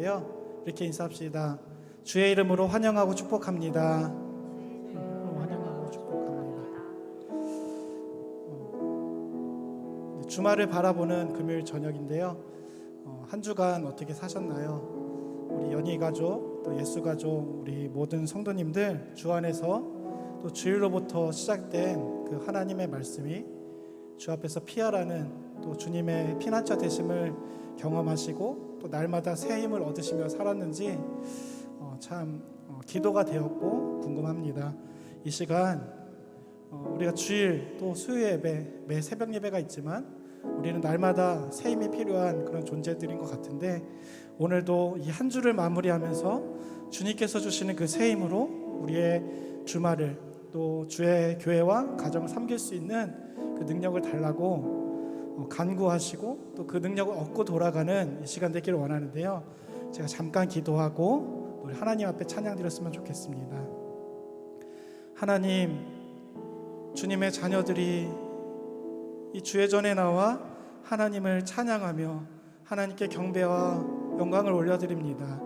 텐데요. 이렇게 인사합시다. 주의 이름으로 환영하고 축복합니다. 환영하고 축복합니다. 주말을 바라보는 금요일 저녁인데요. 한 주간 어떻게 사셨나요? 우리 연희 가족, 또 예수 가족, 우리 모든 성도님들 주 안에서 또 주일로부터 시작된 그 하나님의 말씀이 주 앞에서 피하라는 또 주님의 피난처 되심을 경험하시고 또 날마다 새 힘을 얻으시며 살았는지 참 기도가 되었고 궁금합니다. 이 시간 우리가 주일 또 수요 예배, 매 새벽 예배가 있지만 우리는 날마다 새 힘이 필요한 그런 존재들인 것 같은데, 오늘도 이 한 주를 마무리하면서 주님께서 주시는 그 새 힘으로 우리의 주말을 또 주의 교회와 가정을 섬길 수 있는 그 능력을 달라고 간구하시고 또 그 능력을 얻고 돌아가는 이 시간 되기를 원하는데요. 제가 잠깐 기도하고 우리 하나님 앞에 찬양 드렸으면 좋겠습니다. 하나님, 주님의 자녀들이 이 주의 전에 나와 하나님을 찬양하며 하나님께 경배와 영광을 올려드립니다.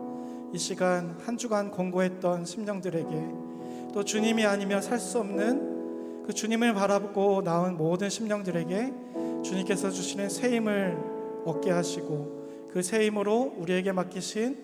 이 시간 한 주간 공고했던 심령들에게 또 주님이 아니면 살 수 없는 그 주님을 바라보고 나온 모든 심령들에게 주님께서 주시는 새 힘을 얻게 하시고 그 새 힘으로 우리에게 맡기신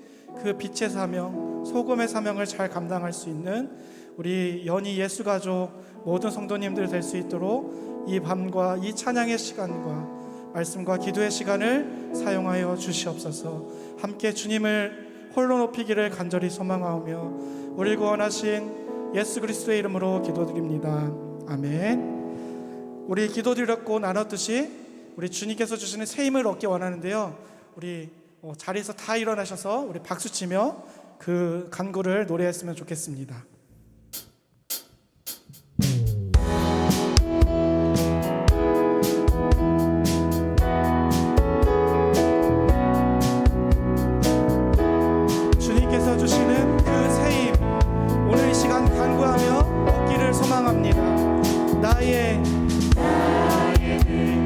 그 빛의 사명, 소금의 사명을 잘 감당할 수 있는 우리 연희 예수 가족 모든 성도님들 될 수 있도록 이 밤과 이 찬양의 시간과 말씀과 기도의 시간을 사용하여 주시옵소서. 함께 주님을 홀로 높이기를 간절히 소망하오며 우리 구원하신 예수 그리스도의 이름으로 기도드립니다. 아멘. 우리 기도드렸고 나눴듯이 우리 주님께서 주시는 새 힘을 얻기 원하는데요. 우리 자리에서 다 일어나셔서 우리 박수치며 그 간구를 노래했으면 좋겠습니다. 주님께서 주시는 그 새 힘, 오늘 이 시간 간구하며 얻기를 소망합니다. 나의 등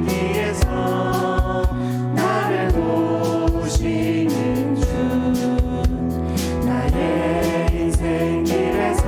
위에서 나를 도우시는 주, 나의 인생 길에서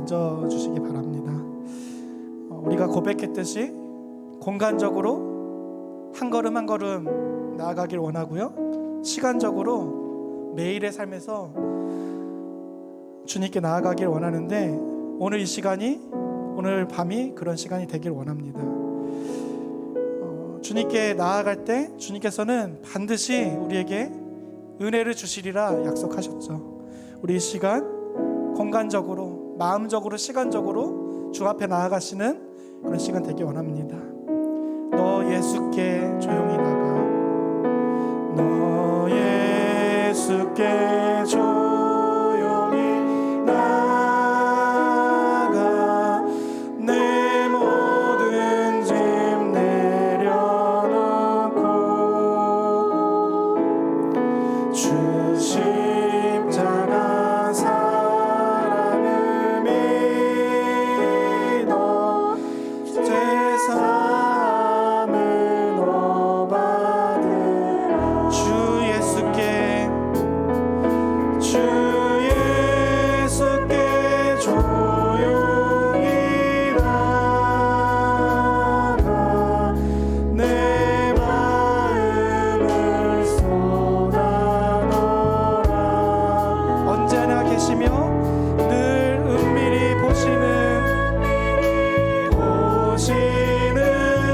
앉아주시기 바랍니다. 우리가 고백했듯이 공간적으로 한 걸음 한 걸음 나아가길 원하고요, 시간적으로 매일의 삶에서 주님께 나아가길 원하는데, 오늘 이 시간이, 오늘 밤이 그런 시간이 되길 원합니다. 주님께 나아갈 때 주님께서는 반드시 우리에게 은혜를 주시리라 약속하셨죠. 우리 이 시간 공간적으로, 마음적으로, 시간적으로 주 앞에 나아가시는 그런 시간 되길 원합니다. 너 예수께 조용히 나가, 너 예수께 조용히 나가, 내 모든 짐 내려놓고 주 십자가 사랑을 믿어 죄사함을 너 받으라. 주 예수께 조용히 나가, 내 마음을 쏟아놓으라. 언제나 계시며 늘 은밀히 보시는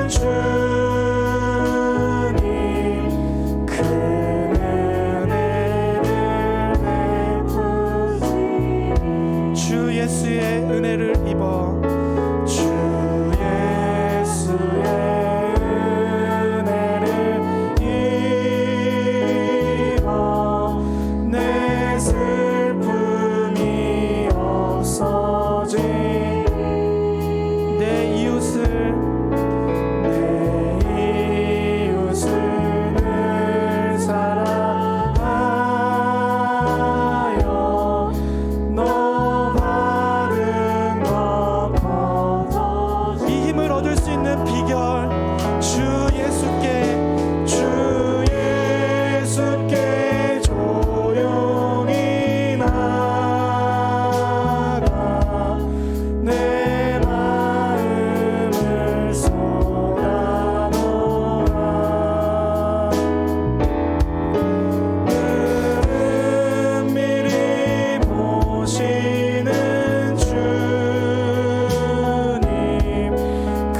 주님, 그 은혜를 베푸시니 주 예수의 은혜를 입어, 주 예수의 은혜를 입어, 내 슬픔이 없어진 내 이웃을 늘 사랑하여 너 받은 것 거둬. 이 힘을 얻을 수 있는 비결, 주 예수께 조용히 나가, 내 마음을 쏟아놓으라. 은밀히 보시는 주님, 그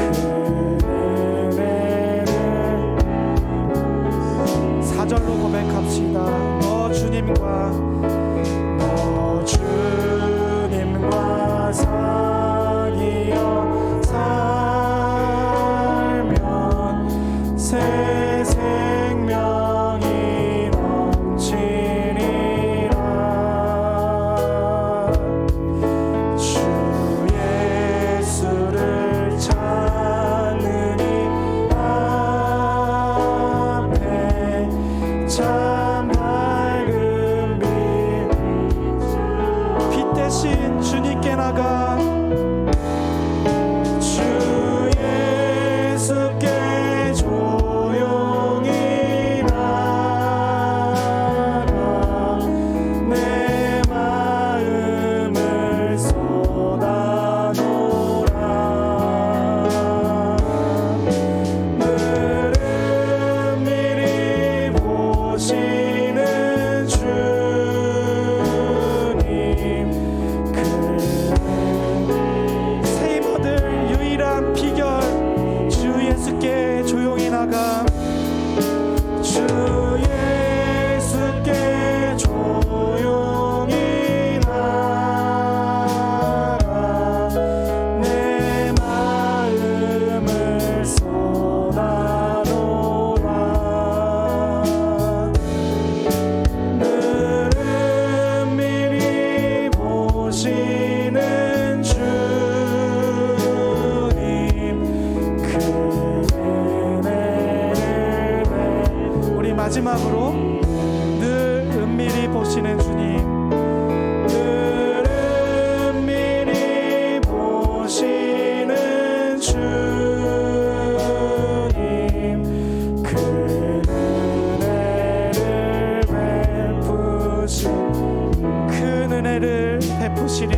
은혜를 4절로 고백합시다. 너 주님과 사귀어 살면 새 생명이 넘치리라. 주 예수를 찾느니 앞에 참 밝은 빛 대신 주님께 나가, 주 예수께 조용히 나가, 내 마음을 쏟아놓으라. 늘 은밀히 보시는 주님, 새 힘 얻을 유일한 비결, 주 예수께 조용히 나가, 주 예수께 조용히 나가, 내 마음을 쏟아놓으라. 늘 은밀히 보시는 주님, 그 은혜를 우리 마지막으로, 늘 은밀히 보시는 주님, 늘 은밀히 보시는 주님, 그 은혜를 베푸시, 큰 은혜를 베푸시리.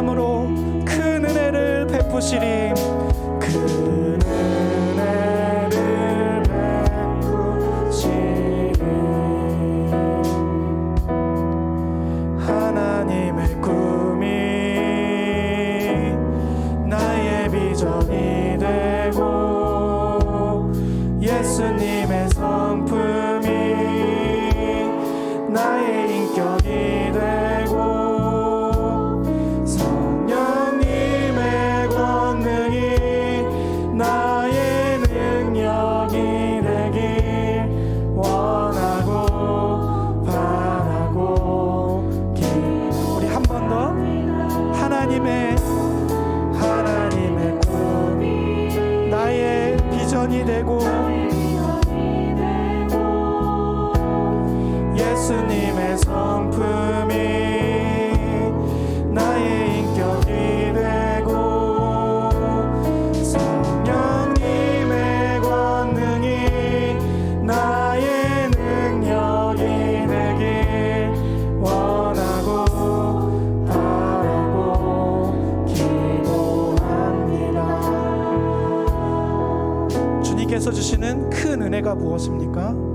마음으로 큰 은혜를 베푸시리. 큰 은혜를 베푸시리. 하나님의 꿈이 나의 비전이 되고 예수님의 성품이 나의 인격이 되고 성령님의 권능이 나의 능력이 되길 원하고 바라고 우리 한 번 더 하나님의 꿈이 나의 비전이 되고 예수님의 성품이 나의 인격이 되고 성령님의 권능이 나의 능력이 되길 원하고 바라고 기도합니다. 주님께서 주시는 큰 은혜가 무엇입니까?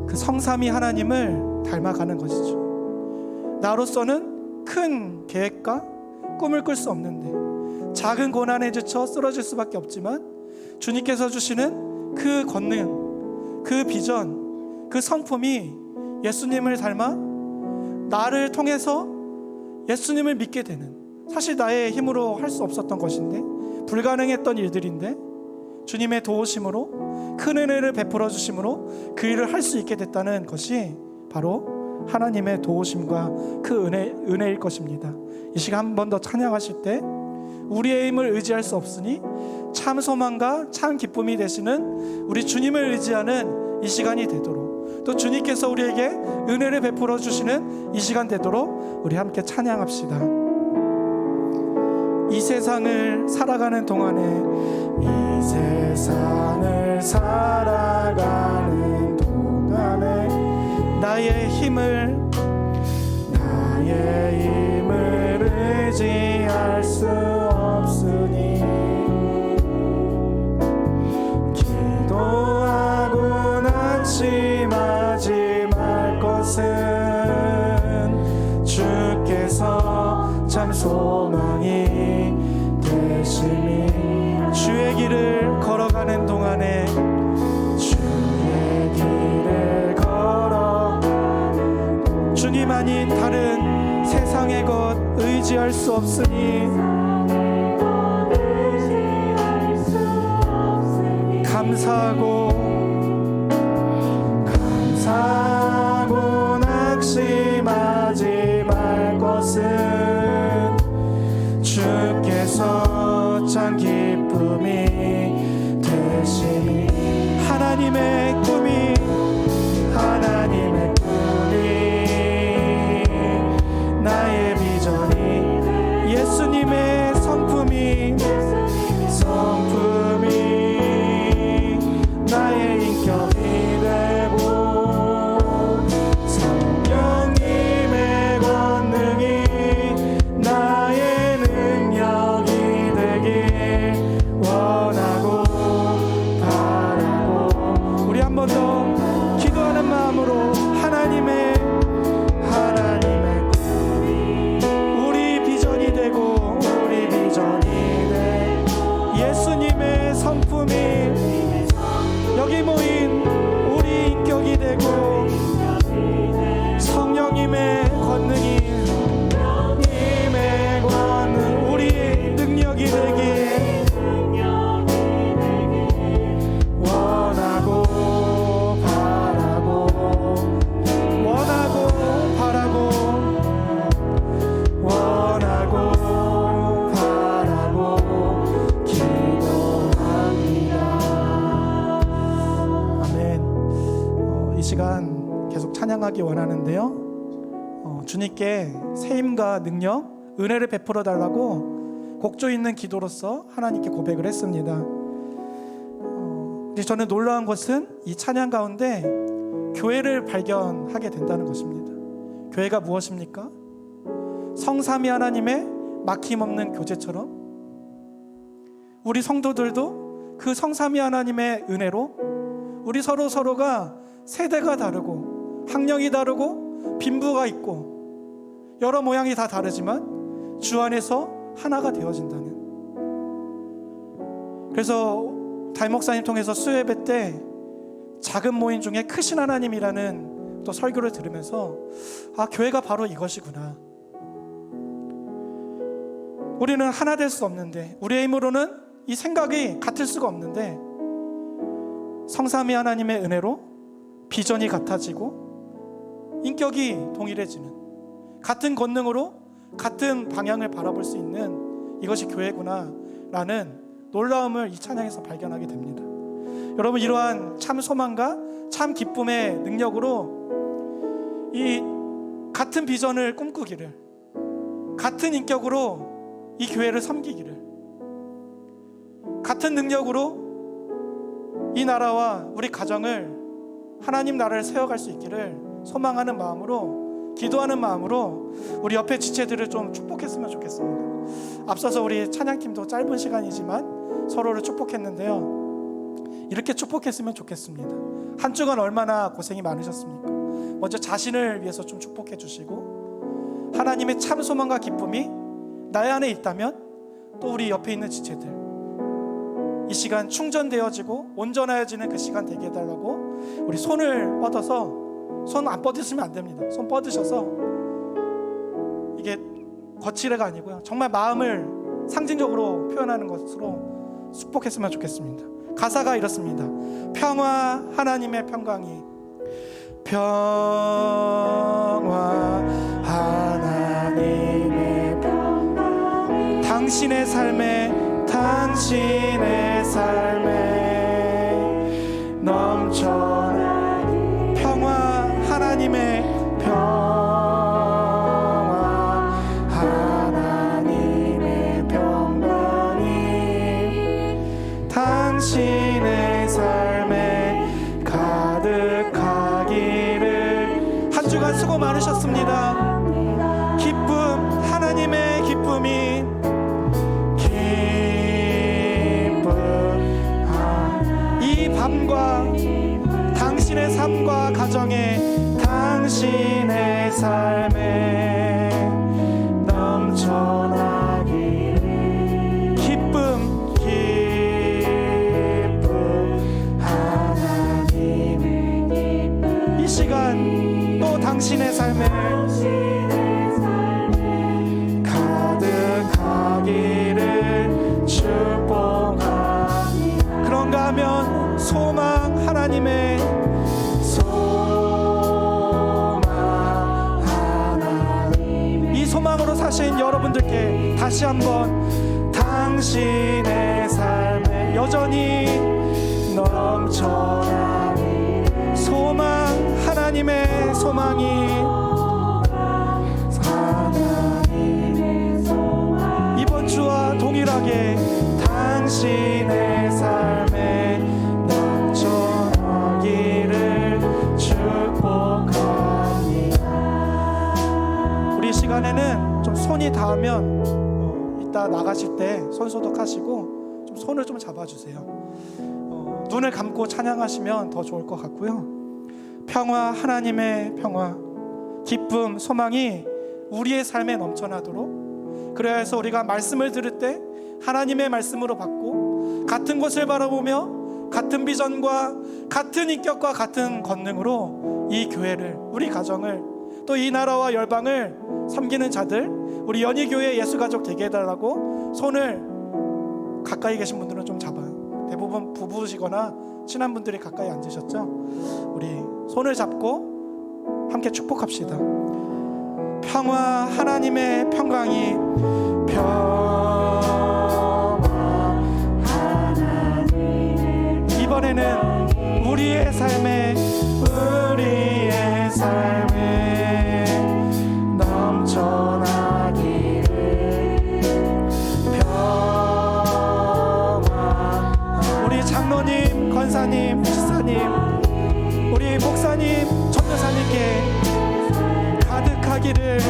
그 성삼위 하나님을 닮아가는 것이죠. 나로서는 큰 계획과 꿈을 꿀 수 없는데 작은 고난에 지쳐 쓰러질 수밖에 없지만 주님께서 주시는 그 권능, 그 비전, 그 성품이 예수님을 닮아 나를 통해서 예수님을 믿게 되는, 사실 나의 힘으로 할 수 없었던 것인데 불가능했던 일들인데 주님의 도우심으로 큰 은혜를 베풀어 주심으로 그 일을 할 수 있게 됐다는 것이 바로 하나님의 도우심과 그 은혜일 것입니다. 이 시간 한 번 더 찬양하실 때 우리의 힘을 의지할 수 없으니 참 소망과 참 기쁨이 되시는 우리 주님을 의지하는 이 시간이 되도록, 또 주님께서 우리에게 은혜를 베풀어 주시는 이 시간 되도록 우리 함께 찬양합시다. 이 세상을 살아가는 동안에, 이 세상을 살아가는 동안에 나의 힘을 의지할 수 없으니 기도하고 낙심하지 말 것은 주께서 참 소망이 되심이. 주의 길을 걸어가는 동안에, 주의 길을 걸어 주님 아닌 다른 세상의 것 의지할 수 없으니 감사하고 낙심하지 말 것은 주께서 참 기쁨이 되시니. 하나님의 꿈이 나의 비전이 예수님의 성품이 나의 인격이 되고 성령님의 권능이 나의 능력이 되길 원하고 바라고. 우리 한 번 더 기도하는 마음으로 하나님의 우리 비전이 되고 예수님의 성품이 여기 모인 우리 인격이 되고 성령님의 권능이 우리 능력이 되길 원하고 바라고 기도합니다. 아멘. 이 시간 계속 찬양하기 원하는데요, 주님께 새 힘과 능력, 은혜를 베풀어 달라고 곡조 있는 기도로서 하나님께 고백을 했습니다. 저는 놀라운 것은 이 찬양 가운데 교회를 발견하게 된다는 것입니다. 교회가 무엇입니까? 성삼위 하나님의 막힘없는 교제처럼 우리 성도들도 그 성삼위 하나님의 은혜로 우리 서로가 세대가 다르고 학력이 다르고 빈부가 있고 여러 모양이 다 다르지만 주 안에서 하나가 되어진다는. 그래서 담임 목사님 통해서 수요예배 때 작은 모임 중에 크신 하나님이라는 또 설교를 들으면서 교회가 바로 이것이구나. 우리는 하나 될 수 없는데, 우리의 힘으로는 이 생각이 같을 수가 없는데 성삼위 하나님의 은혜로 비전이 같아지고 인격이 동일해지는, 같은 권능으로 같은 방향을 바라볼 수 있는 이것이 교회구나 라는 놀라움을 이 찬양에서 발견하게 됩니다. 여러분, 이러한 참 소망과 참 기쁨의 능력으로 이 같은 비전을 꿈꾸기를, 같은 인격으로 이 교회를 섬기기를, 같은 능력으로 이 나라와 우리 가정을, 하나님 나라를 세워갈 수 있기를 소망하는 마음으로, 기도하는 마음으로 우리 옆에 지체들을 좀 축복했으면 좋겠습니다. 앞서서 우리 찬양팀도 짧은 시간이지만 서로를 축복했는데요, 이렇게 축복했으면 좋겠습니다. 한 주간 얼마나 고생이 많으셨습니까? 먼저 자신을 위해서 좀 축복해 주시고, 하나님의 참 소망과 기쁨이 나의 안에 있다면 또 우리 옆에 있는 지체들 이 시간 충전되어지고 온전해지는 그 시간 되게 해달라고 우리 손을 뻗어서, 손 안 뻗으시면 안 됩니다. 손 뻗으셔서, 이게 거칠애가 아니고요, 정말 마음을 상징적으로 표현하는 것으로 축복했으면 좋겠습니다. 가사가 이렇습니다. 평화 하나님의 평강이, 평화 하나님의 평강이 당신의 삶에 넘쳐나기. 평화 하나님의 평화 하나님의 평강이 당신의 삶에 가득하기를. 한 주간 수고 많으셨습니다. 기쁨, 하나님의 기쁨이, 이 밤과 당신의 삶과 가정에, 당신의 삶에 넘쳐나기를. 기쁨, 하나님의 기쁨, 이 시간 또 당신의 삶에 가득하기를 축복합니다. 그런가 하면 소망 하나님의 이 소망으로 사신 여러분들께 다시 한번, 당신의 삶에 여전히 넘쳐나는 소망, 하나님의 소망이, 이번 주와 동일하게 당신의 삶에 넘쳐나기를 축복합니다. 우리 시간에는 좀 손이 닿으면 이따 나가실 때 손 소독하시고 좀 손을 좀 잡아주세요. 눈을 감고 찬양하시면 더 좋을 것 같고요. 평화, 하나님의 평화, 기쁨, 소망이 우리의 삶에 넘쳐나도록, 그래야 해서 우리가 말씀을 들을 때 하나님의 말씀으로 받고, 같은 곳을 바라보며 같은 비전과 같은 인격과 같은 권능으로 이 교회를, 우리 가정을, 또 이 나라와 열방을 섬기는 자들, 우리 연희교회 예수가족 되게 해달라고 손을, 가까이 계신 분들은 좀 잡아요. 대부분 부부시거나 친한 분들이 가까이 앉으셨죠? 우리 손을 잡고 함께 축복합시다. 평화 하나님의 평강이, 평화 하나님의, 이번에는 우리의 삶에 넘쳐나기를. 평화, 우리 장로님, 권사님, 집사님, 우리 목사님, 전도사님께 가득하기를.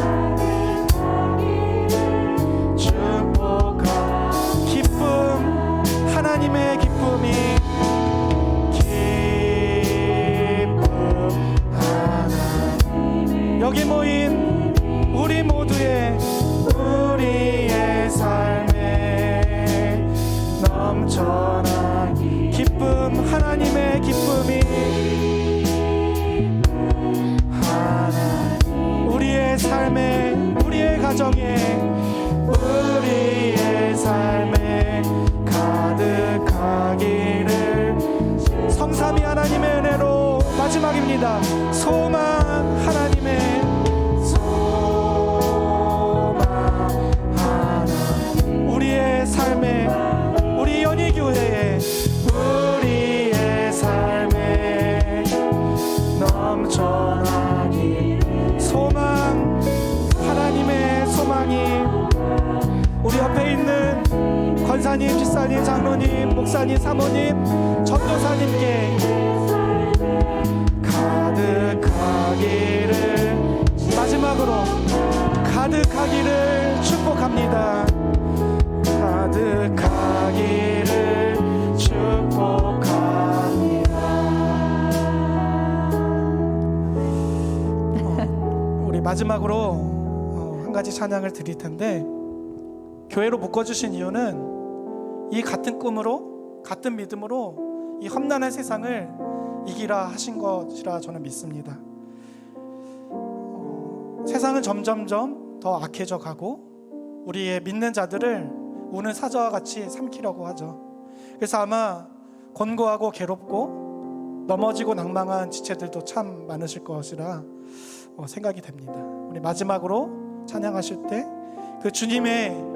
가정에 우리의 삶에 가득하기를. 성삼위 하나님의 은혜로 마지막입니다. 소망 하나님의 우리의 삶에, 우리 연희교회에 우리의 삶에 넘쳐나기. 소망 하나님의 소망이 우리 옆에 있는 권사님, 집사님, 장로님, 목사님, 사모님, 전도사님께 가득하기를, 마지막으로 가득하기를 축복합니다. 가득하기를 축복합니다. 우리 마지막으로 한 가지 찬양을 드릴 텐데, 교회로 묶어주신 이유는 이 같은 꿈으로, 같은 믿음으로 이 험난한 세상을 이기라 하신 것이라 저는 믿습니다. 세상은 점점점 더 악해져 가고 우리의 믿는 자들을 우는 사자와 같이 삼키려고 하죠. 그래서 아마 권고하고 괴롭고 넘어지고 낭망한 지체들도 참 많으실 것이라 생각이 됩니다. 우리 마지막으로 찬양하실 때 그 주님의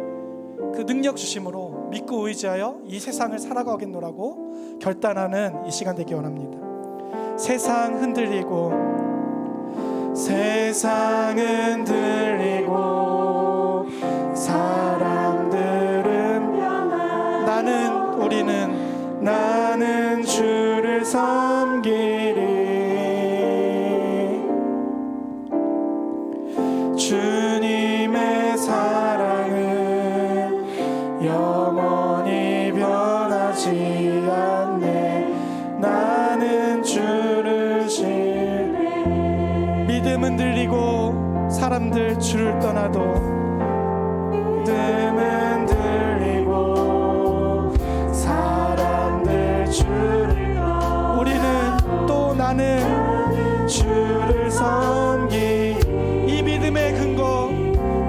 그 능력 주심으로 믿고 의지하여 이 세상을 살아가겠노라고 결단하는 이 시간 되기 원합니다. 세상 흔들리고, 세상은 들리고, 사람들은 나는 주를 섬기리. 주님의 사랑은 영원히 변하지 않네. 나는 주를 신뢰. 믿음은 들리고 사람들 주를 떠나도, 믿음은 들리고 사람들 주를 떠나, 우리는 또 나는 주를 섬기. 이 믿음의 근거,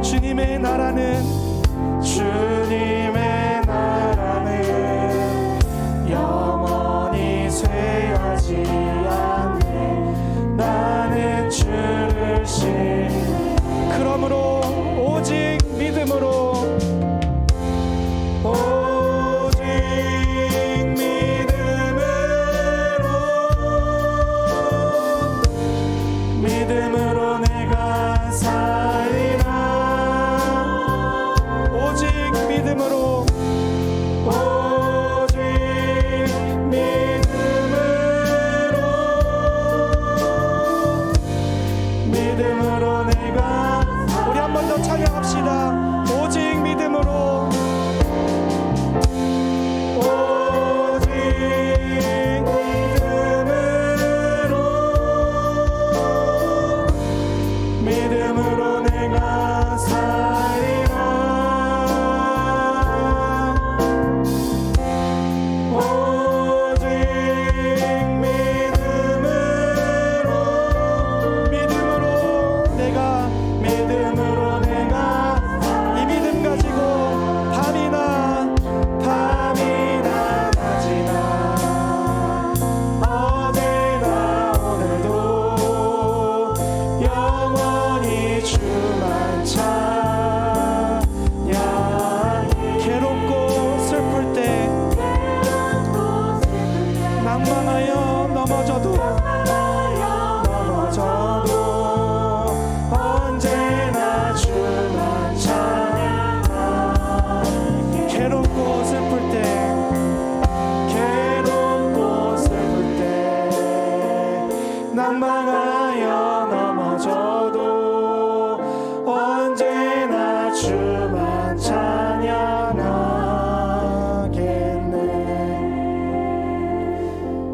주님의 나라는, 주님의 나라는 영원히 쇠하지 않네. 나는 주를 그러므로 오직 믿음으로, 오직 믿음으로 내가 살리라. 오직 믿음으로, 오직 믿음으로 내가. 우리 한 번 더 찬양합시다. 오직 믿음으로, 오직 믿음으로 내가 살리라. 오직 믿음으로 내가, 믿음으로 내가. 이 믿음 가지고 밤이나 낮이나 어제나 오늘도 영원히 주만 찬양. 괴롭고 슬플 때, 낭망하여 넘어져도 언제나 주만 찬양. 괴롭고 슬플 때, 낭망하여 넘어져도 언제나 주만 찬양하겠네.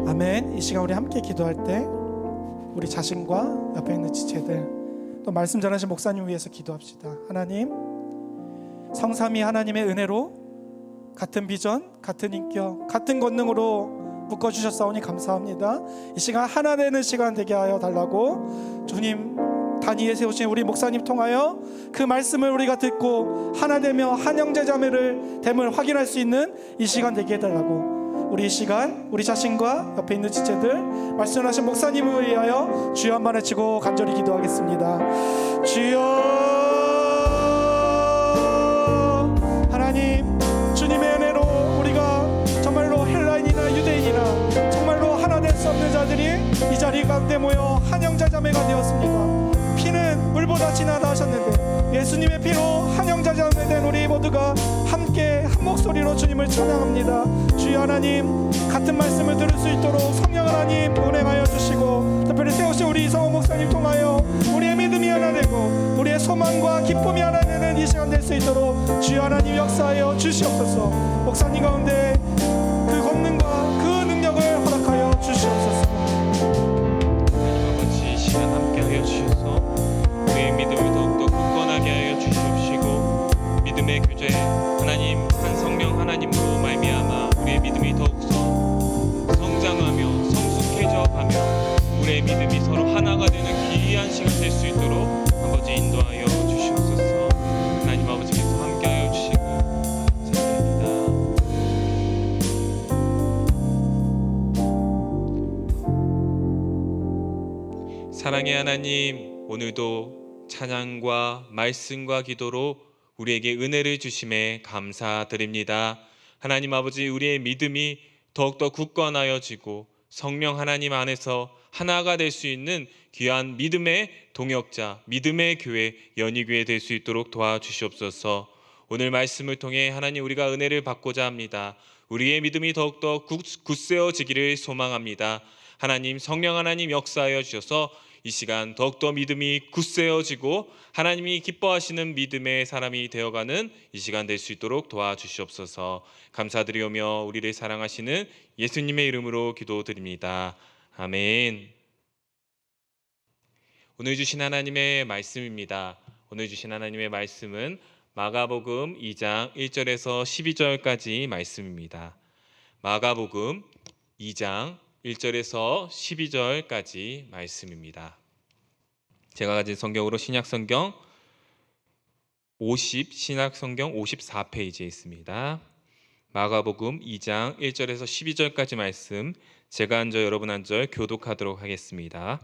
아멘. 이 시간 우리 함께 기도할 때 우리 자신과 옆에 있는 지체들, 또 말씀 전하신 목사님 위해서 기도합시다. 하나님, 성삼위 하나님의 은혜로 같은 비전, 같은 인격, 같은 권능으로 묶어주셨사오니 감사합니다. 이 시간 하나 되는 시간 되게 하여 달라고 주님 단위에 세우신 우리 목사님 통하여 그 말씀을 우리가 듣고 하나 되며 한 형제자매를 됨을 확인할 수 있는 이 시간 되게 해달라고, 우리 이 시간 우리 자신과 옆에 있는 지체들 말씀하신 목사님을 위하여 주여 한번 외치고 간절히 기도하겠습니다. 주여, 하나님, 주님의 은혜로 우리가 정말로 헬라인이나 유대인이나 정말로 하나 될 수 없는 자들이 이 자리 가운데 모여 한 형제자매가 되었습니다. 피는 물보다 진하다 하셨는데 예수님의 피로 한 형제자매 된 우리 모두가 함께 한 목소리로 주님을 찬양합니다. 주여 하나님, 같은 말씀을 들을 수 있도록 성령 하나님 운행하여 주시고, 특별히 세우신 우리 이성호 목사님 통하여 우리의 믿음이 하나 되고 우리의 소망과 기쁨이 하나 되는 이 시간 될 수 있도록 주여 하나님 역사하여 주시옵소서. 목사님 가운데 그 권능과 그 능력을 허락하여 주시옵소서. 아버지, 이 시간 함께하여 주셔서 우리의 믿음을 더욱더 굳건하게 하여 주시옵시고, 믿음의 교제 하나님 한 성령 하나님으로 말미암아 우리의 믿음이 더욱더 성장하며 성숙해져가며 우리의 믿음이 서로 하나가 되는 귀한 시간 될 수 있도록 아버지 인도하여 주시옵소서. 하나님 아버지께서 함께하여 주시고 감사드립니다. 사랑의 하나님, 오늘도 찬양과 말씀과 기도로 우리에게 은혜를 주심에 감사드립니다. 하나님 아버지, 우리의 믿음이 더욱더 굳건하여지고 성령 하나님 안에서 하나가 될 수 있는 귀한 믿음의 동역자, 믿음의 교회, 연희교회 될 수 있도록 도와주시옵소서. 오늘 말씀을 통해 하나님 우리가 은혜를 받고자 합니다. 우리의 믿음이 더욱더 굳세어지기를 소망합니다. 하나님, 성령 하나님 역사하여 주셔서 이 시간 더욱더 믿음이 굳세어지고 하나님이 기뻐하시는 믿음의 사람이 되어가는 이 시간 될 수 있도록 도와주시옵소서. 감사드리오며 우리를 사랑하시는 예수님의 이름으로 기도드립니다. 아멘. 오늘 주신 하나님의 말씀입니다. 오늘 주신 하나님의 말씀은 마가복음 2장 1절에서 12절까지 말씀입니다. 마가복음 2장 1절에서 12절까지 말씀입니다. 제가 가진 성경으로 신약성경 54페이지에 있습니다. 마가복음 2장 1절에서 12절까지 말씀, 제가 한 절 여러분 한 절 교독하도록 하겠습니다.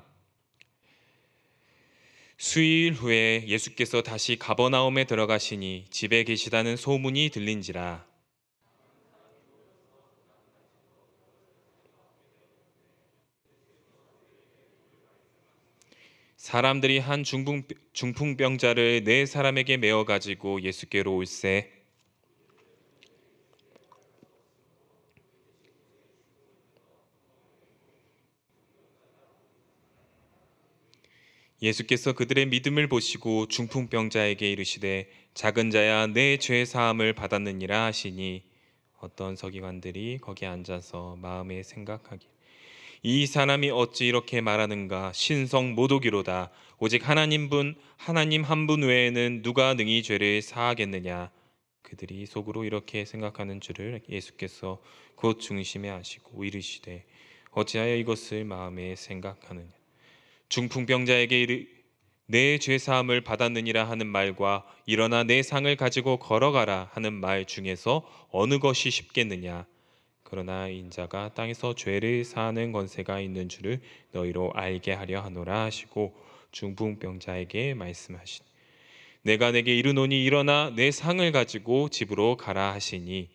수일 후에 예수께서 다시 가버나움에 들어가시니 집에 계시다는 소문이 들린지라. 사람들이 한 중풍병자를 4사람에게 메어 가지고 예수께로 올세. 예수께서 그들의 믿음을 보시고 중풍병자에게 이르시되 작은 자야, 내 죄 사함을 받았느니라 하시니, 어떤 서기관들이 거기 앉아서 마음에 생각하기, 이 사람이 어찌 이렇게 말하는가? 신성 모독이로다. 오직 하나님 한 분 외에는 누가 능히 죄를 사하겠느냐? 그들이 속으로 이렇게 생각하는 줄을 예수께서 곧 중심에 아시고 이르시되 어찌하여 이것을 마음에 생각하느냐? 중풍병자에게 내 죄 사함을 받았느니라 하는 말과 일어나 내 상을 가지고 걸어가라 하는 말 중에서 어느 것이 쉽겠느냐? 그러나 인자가 땅에서 죄를 사하는 권세가 있는 줄을 너희로 알게 하려 하노라 하시고 중풍병자에게 말씀하시니, 내가 내게 이르노니 일어나 내 상을 가지고 집으로 가라 하시니,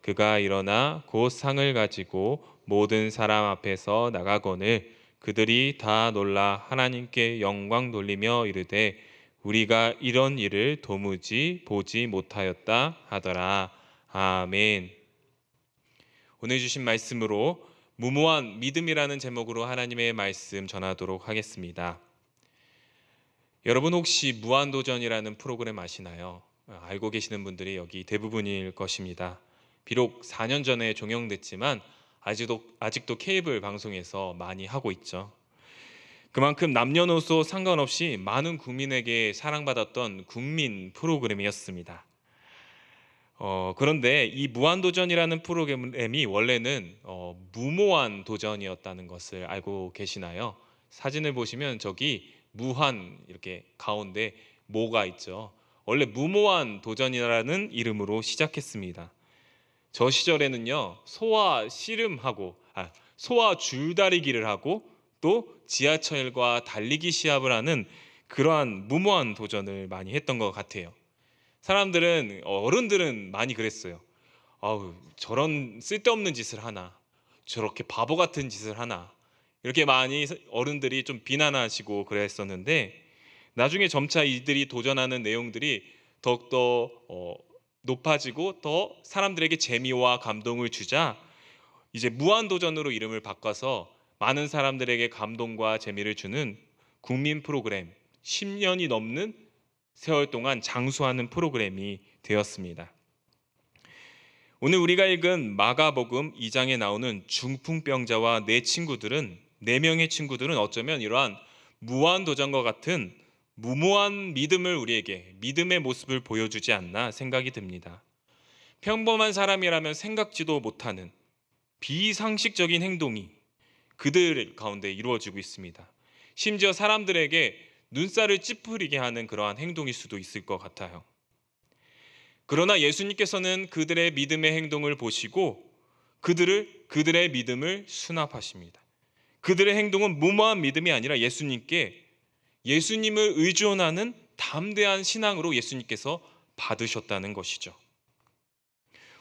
그가 일어나 곧 상을 가지고 모든 사람 앞에서 나가거늘 그들이 다 놀라 하나님께 영광 돌리며 이르되 우리가 이런 일을 도무지 보지 못하였다 하더라. 아멘. 오늘 주신 말씀으로 무모한 믿음이라는 제목으로 하나님의 말씀 전하도록 하겠습니다. 여러분 혹시 무한도전이라는 프로그램 아시나요? 알고 계시는 분들이 여기 대부분일 것입니다. 비록 4년 전에 종영됐지만 아직도 케이블 방송에서 많이 하고 있죠. 그만큼 남녀노소 상관없이 많은 국민에게 사랑받았던 국민 프로그램이었습니다. 그런데 이 무한도전이라는 프로그램이 원래는 무모한 도전이었다는 것을 알고 계시나요? 사진을 보시면 저기 무한 이렇게 가운데 모가 있죠. 원래 무모한 도전이라는 이름으로 시작했습니다. 저 시절에는요, 소와 줄다리기를 하고 또 지하철과 달리기 시합을 하는 그러한 무모한 도전을 많이 했던 것 같아요. 어른들은 많이 그랬어요. 아우, 저런 쓸데없는 짓을 하나, 저렇게 바보 같은 짓을 하나, 이렇게 많이 어른들이 좀 비난하시고 그랬었는데, 나중에 점차 이들이 도전하는 내용들이 더욱더 높아지고 더 사람들에게 재미와 감동을 주자 이제 무한도전으로 이름을 바꿔서 많은 사람들에게 감동과 재미를 주는 국민 프로그램, 10년이 넘는 세월 동안 장수하는 프로그램이 되었습니다. 오늘 우리가 읽은 마가복음 2장에 나오는 중풍병자와 네 명의 친구들은 어쩌면 이러한 무한도전과 같은 무모한 믿음을 우리에게 믿음의 모습을 보여주지 않나 생각이 듭니다. 평범한 사람이라면 생각지도 못하는 비상식적인 행동이 그들 가운데 이루어지고 있습니다. 심지어 사람들에게 눈살을 찌푸리게 하는 그러한 행동일 수도 있을 것 같아요. 그러나 예수님께서는 그들의 믿음의 행동을 보시고 그들의 믿음을 수납하십니다. 그들의 행동은 무모한 믿음이 아니라 예수님을 의존하는 담대한 신앙으로 예수님께서 받으셨다는 것이죠.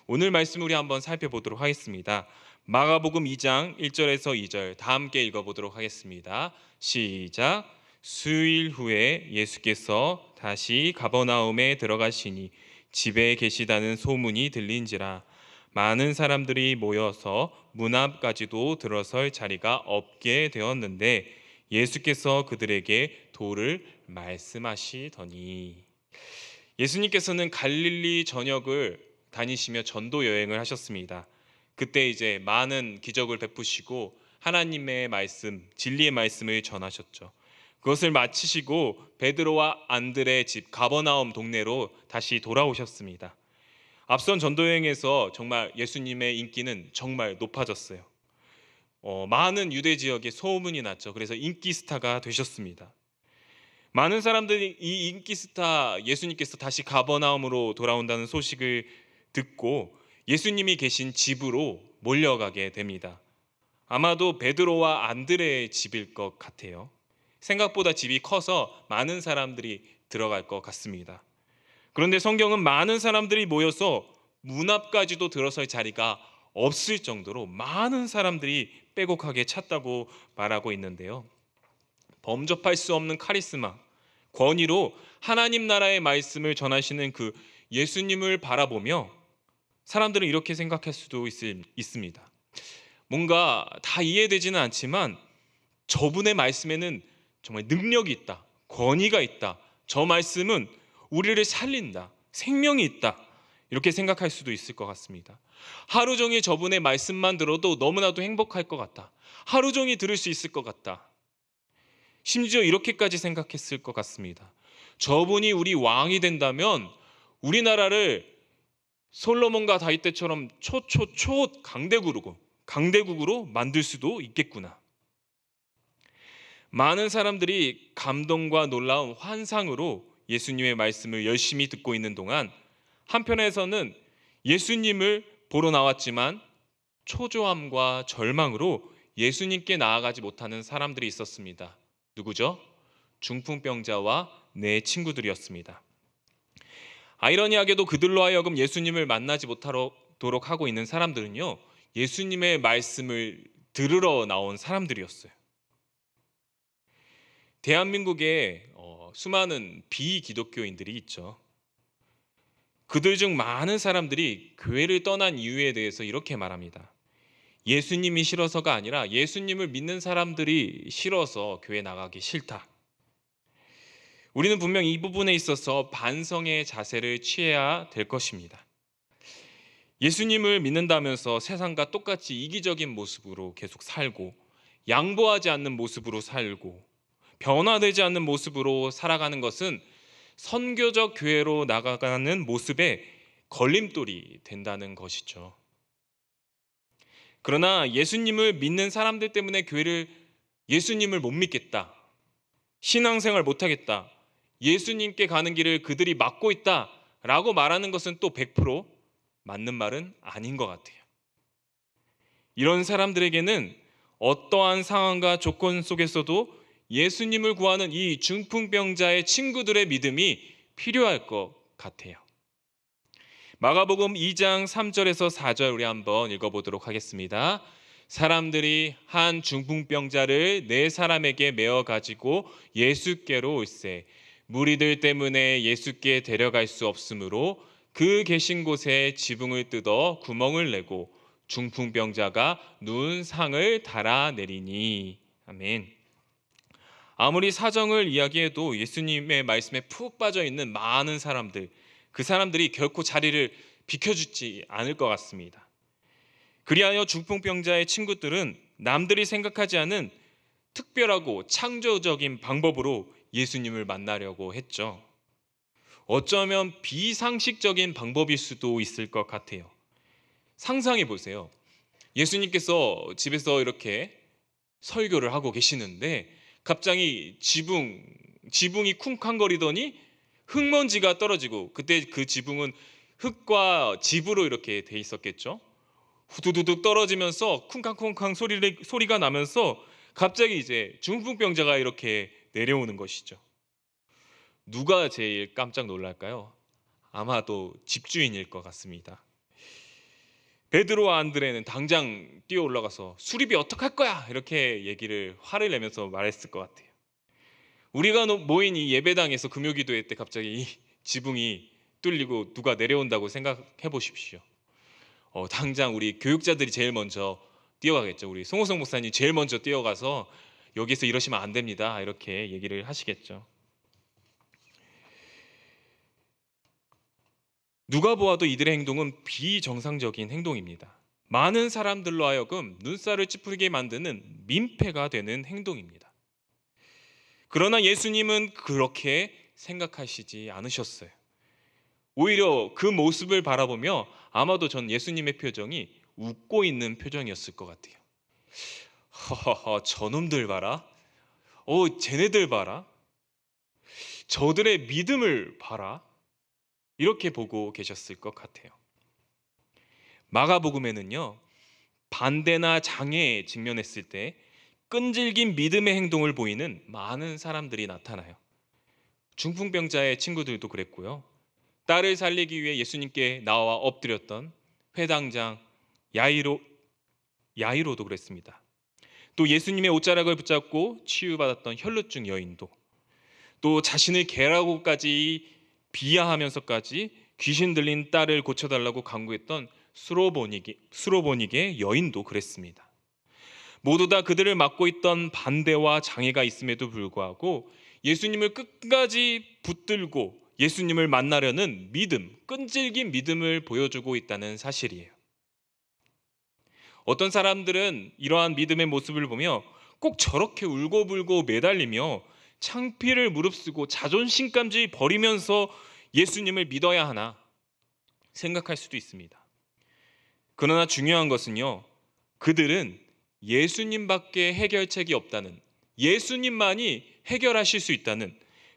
오늘 말씀 우리 한번 살펴보도록 하겠습니다. 마가복음 2장 1절에서 2절 다 함께 읽어보도록 하겠습니다. 시작. 수일 후에 예수께서 다시 가버나움에 들어가시니 집에 계시다는 소문이 들린지라 많은 사람들이 모여서 문 앞까지도 들어설 자리가 없게 되었는데 예수께서 그들에게 도를 말씀하시더니 예수님께서는 갈릴리 전역을 다니시며 전도 여행을 하셨습니다. 그때 이제 많은 기적을 베푸시고 하나님의 말씀, 진리의 말씀을 전하셨죠. 그것을 마치시고 베드로와 안드레의 집 가버나움 동네로 다시 돌아오셨습니다. 앞선 전도 여행에서 정말 예수님의 인기는 정말 높아졌어요. 많은 유대 지역에 소문이 났죠. 그래서 인기 스타가 되셨습니다. 많은 사람들이 이 인기 스타 예수님께서 다시 가버나움으로 돌아온다는 소식을 듣고 예수님이 계신 집으로 몰려가게 됩니다. 아마도 베드로와 안드레의 집일 것 같아요. 생각보다 집이 커서 많은 사람들이 들어갈 것 같습니다. 그런데 성경은 많은 사람들이 모여서 문 앞까지도 들어설 자리가 없을 정도로 많은 사람들이 빼곡하게 찼다고 말하고 있는데요. 범접할 수 없는 카리스마, 권위로 하나님 나라의 말씀을 전하시는 그 예수님을 바라보며 사람들은 이렇게 생각할 수도 있습니다. 뭔가 다 이해되지는 않지만 저분의 말씀에는 정말 능력이 있다, 권위가 있다, 저 말씀은 우리를 살린다, 생명이 있다, 이렇게 생각할 수도 있을 것 같습니다. 하루 종일 저분의 말씀만 들어도 너무나도 행복할 것 같다, 하루 종일 들을 수 있을 것 같다, 심지어 이렇게까지 생각했을 것 같습니다. 저분이 우리 왕이 된다면 우리나라를 솔로몬과 다윗 때처럼 강대국으로 만들 수도 있겠구나. 많은 사람들이 감동과 놀라운 환상으로 예수님의 말씀을 열심히 듣고 있는 동안 한편에서는 예수님을 보러 나왔지만 초조함과 절망으로 예수님께 나아가지 못하는 사람들이 있었습니다. 누구죠? 중풍병자와 내 친구들이었습니다. 아이러니하게도 그들로 하여금 예수님을 만나지 못하도록 하고 있는 사람들은요, 예수님의 말씀을 들으러 나온 사람들이었어요. 대한민국에 수많은 비기독교인들이 있죠. 그들 중 많은 사람들이 교회를 떠난 이유에 대해서 이렇게 말합니다. 예수님이 싫어서가 아니라 예수님을 믿는 사람들이 싫어서 교회 나가기 싫다. 우리는 분명 이 부분에 있어서 반성의 자세를 취해야 될 것입니다. 예수님을 믿는다면서 세상과 똑같이 이기적인 모습으로 계속 살고 양보하지 않는 모습으로 살고 변화되지 않는 모습으로 살아가는 것은 선교적 교회로 나가가는 모습에 걸림돌이 된다는 것이죠. 그러나 예수님을 믿는 사람들 때문에 예수님을 못 믿겠다, 신앙생활 못하겠다, 예수님께 가는 길을 그들이 막고 있다라고 말하는 것은 또 100% 맞는 말은 아닌 것 같아요. 이런 사람들에게는 어떠한 상황과 조건 속에서도 예수님을 구하는 이 중풍병자의 친구들의 믿음이 필요할 것 같아요. 마가복음 2장 3절에서 4절 우리 한번 읽어보도록 하겠습니다. 사람들이 한 중풍병자를 네 사람에게 메어 가지고 예수께로 올세 무리들 때문에 예수께 데려갈 수 없으므로 그 계신 곳에 지붕을 뜯어 구멍을 내고 중풍병자가 누운 상을 달아내리니. 아멘. 아무리 사정을 이야기해도 예수님의 말씀에 푹 빠져 있는 많은 사람들, 그 사람들이 결코 자리를 비켜주지 않을 것 같습니다. 그리하여 중풍병자의 친구들은 남들이 생각하지 않은 특별하고 창조적인 방법으로 예수님을 만나려고 했죠. 어쩌면 비상식적인 방법일 수도 있을 것 같아요. 상상해 보세요. 예수님께서 집에서 이렇게 설교를 하고 계시는데 갑자기 지붕이 쿵쾅거리더니 흙먼지가 떨어지고, 그때 그 지붕은 흙과 집으로 이렇게 돼 있었겠죠. 후두두둑 떨어지면서 쿵쾅쿵쾅 소리가 나면서 갑자기 이제 중풍병자가 이렇게 내려오는 것이죠. 누가 제일 깜짝 놀랄까요? 아마도 집주인일 것 같습니다. 베드로와 안드레는 당장 뛰어 올라가서 수리비 어떡할 거야 이렇게 화를 내면서 말했을 것 같아요. 우리가 모인 이 예배당에서 금요기도회 때 갑자기 이 지붕이 뚫리고 누가 내려온다고 생각해 보십시오. 당장 우리 교육자들이 제일 먼저 뛰어가겠죠. 우리 송호성 목사님 제일 먼저 뛰어가서 여기서 이러시면 안 됩니다 이렇게 얘기를 하시겠죠. 누가 보아도 이들의 행동은 비정상적인 행동입니다. 많은 사람들로 하여금 눈살을 찌푸리게 만드는 민폐가 되는 행동입니다. 그러나 예수님은 그렇게 생각하시지 않으셨어요. 오히려 그 모습을 바라보며 아마도 전 예수님의 표정이 웃고 있는 표정이었을 것 같아요. 허허허, 저놈들 봐라. 쟤네들 봐라. 저들의 믿음을 봐라. 이렇게 보고 계셨을 것 같아요. 마가복음에는요, 반대나 장애에 직면했을 때 끈질긴 믿음의 행동을 보이는 많은 사람들이 나타나요. 중풍병자의 친구들도 그랬고요. 딸을 살리기 위해 예수님께 나와 엎드렸던 회당장 야이로도 그랬습니다. 또 예수님의 옷자락을 붙잡고 치유받았던 혈루증 여인도, 또 자신을 개라고까지 비하하면서까지 귀신 들린 딸을 고쳐달라고 간구했던 수로보닉의 여인도 그랬습니다. 모두 다 그들을 막고 있던 반대와 장애가 있음에도 불구하고 예수님을 끝까지 붙들고 예수님을 만나려는 끈질긴 믿음을 보여주고 있다는 사실이에요. 어떤 사람들은 이러한 믿음의 모습을 보며 꼭 저렇게 울고불고 매달리며 창피를 무릅쓰고 자존심까지 버리면서 예수님을 믿어야 하나 생각할 수도 있습니다. 그러나 중요한 것은요, 그들은 예수님밖에 해결책이 없다는, 예수님만이 해결하실 수 있다는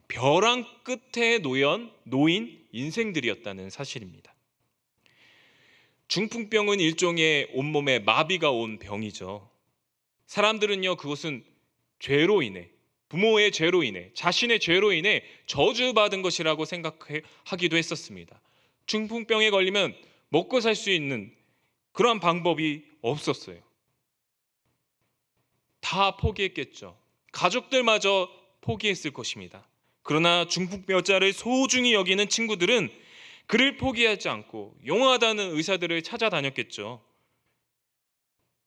벼랑 끝에 놓인 인생들이었다는 사실입니다. 중풍병은 일종의 온몸에 마비가 온 병이죠. 사람들은요, 그것은 죄로 인해, 부모의 죄로 인해, 자신의 죄로 인해 저주받은 것이라고 생각하기도 했었습니다. 중풍병에 걸리면 먹고 살 수 있는 그런 방법이 없었어요. 다 포기했겠죠. 가족들마저 포기했을 것입니다. 그러나 중풍병자를 소중히 여기는 친구들은 그를 포기하지 않고 용하다는 의사들을 찾아다녔겠죠.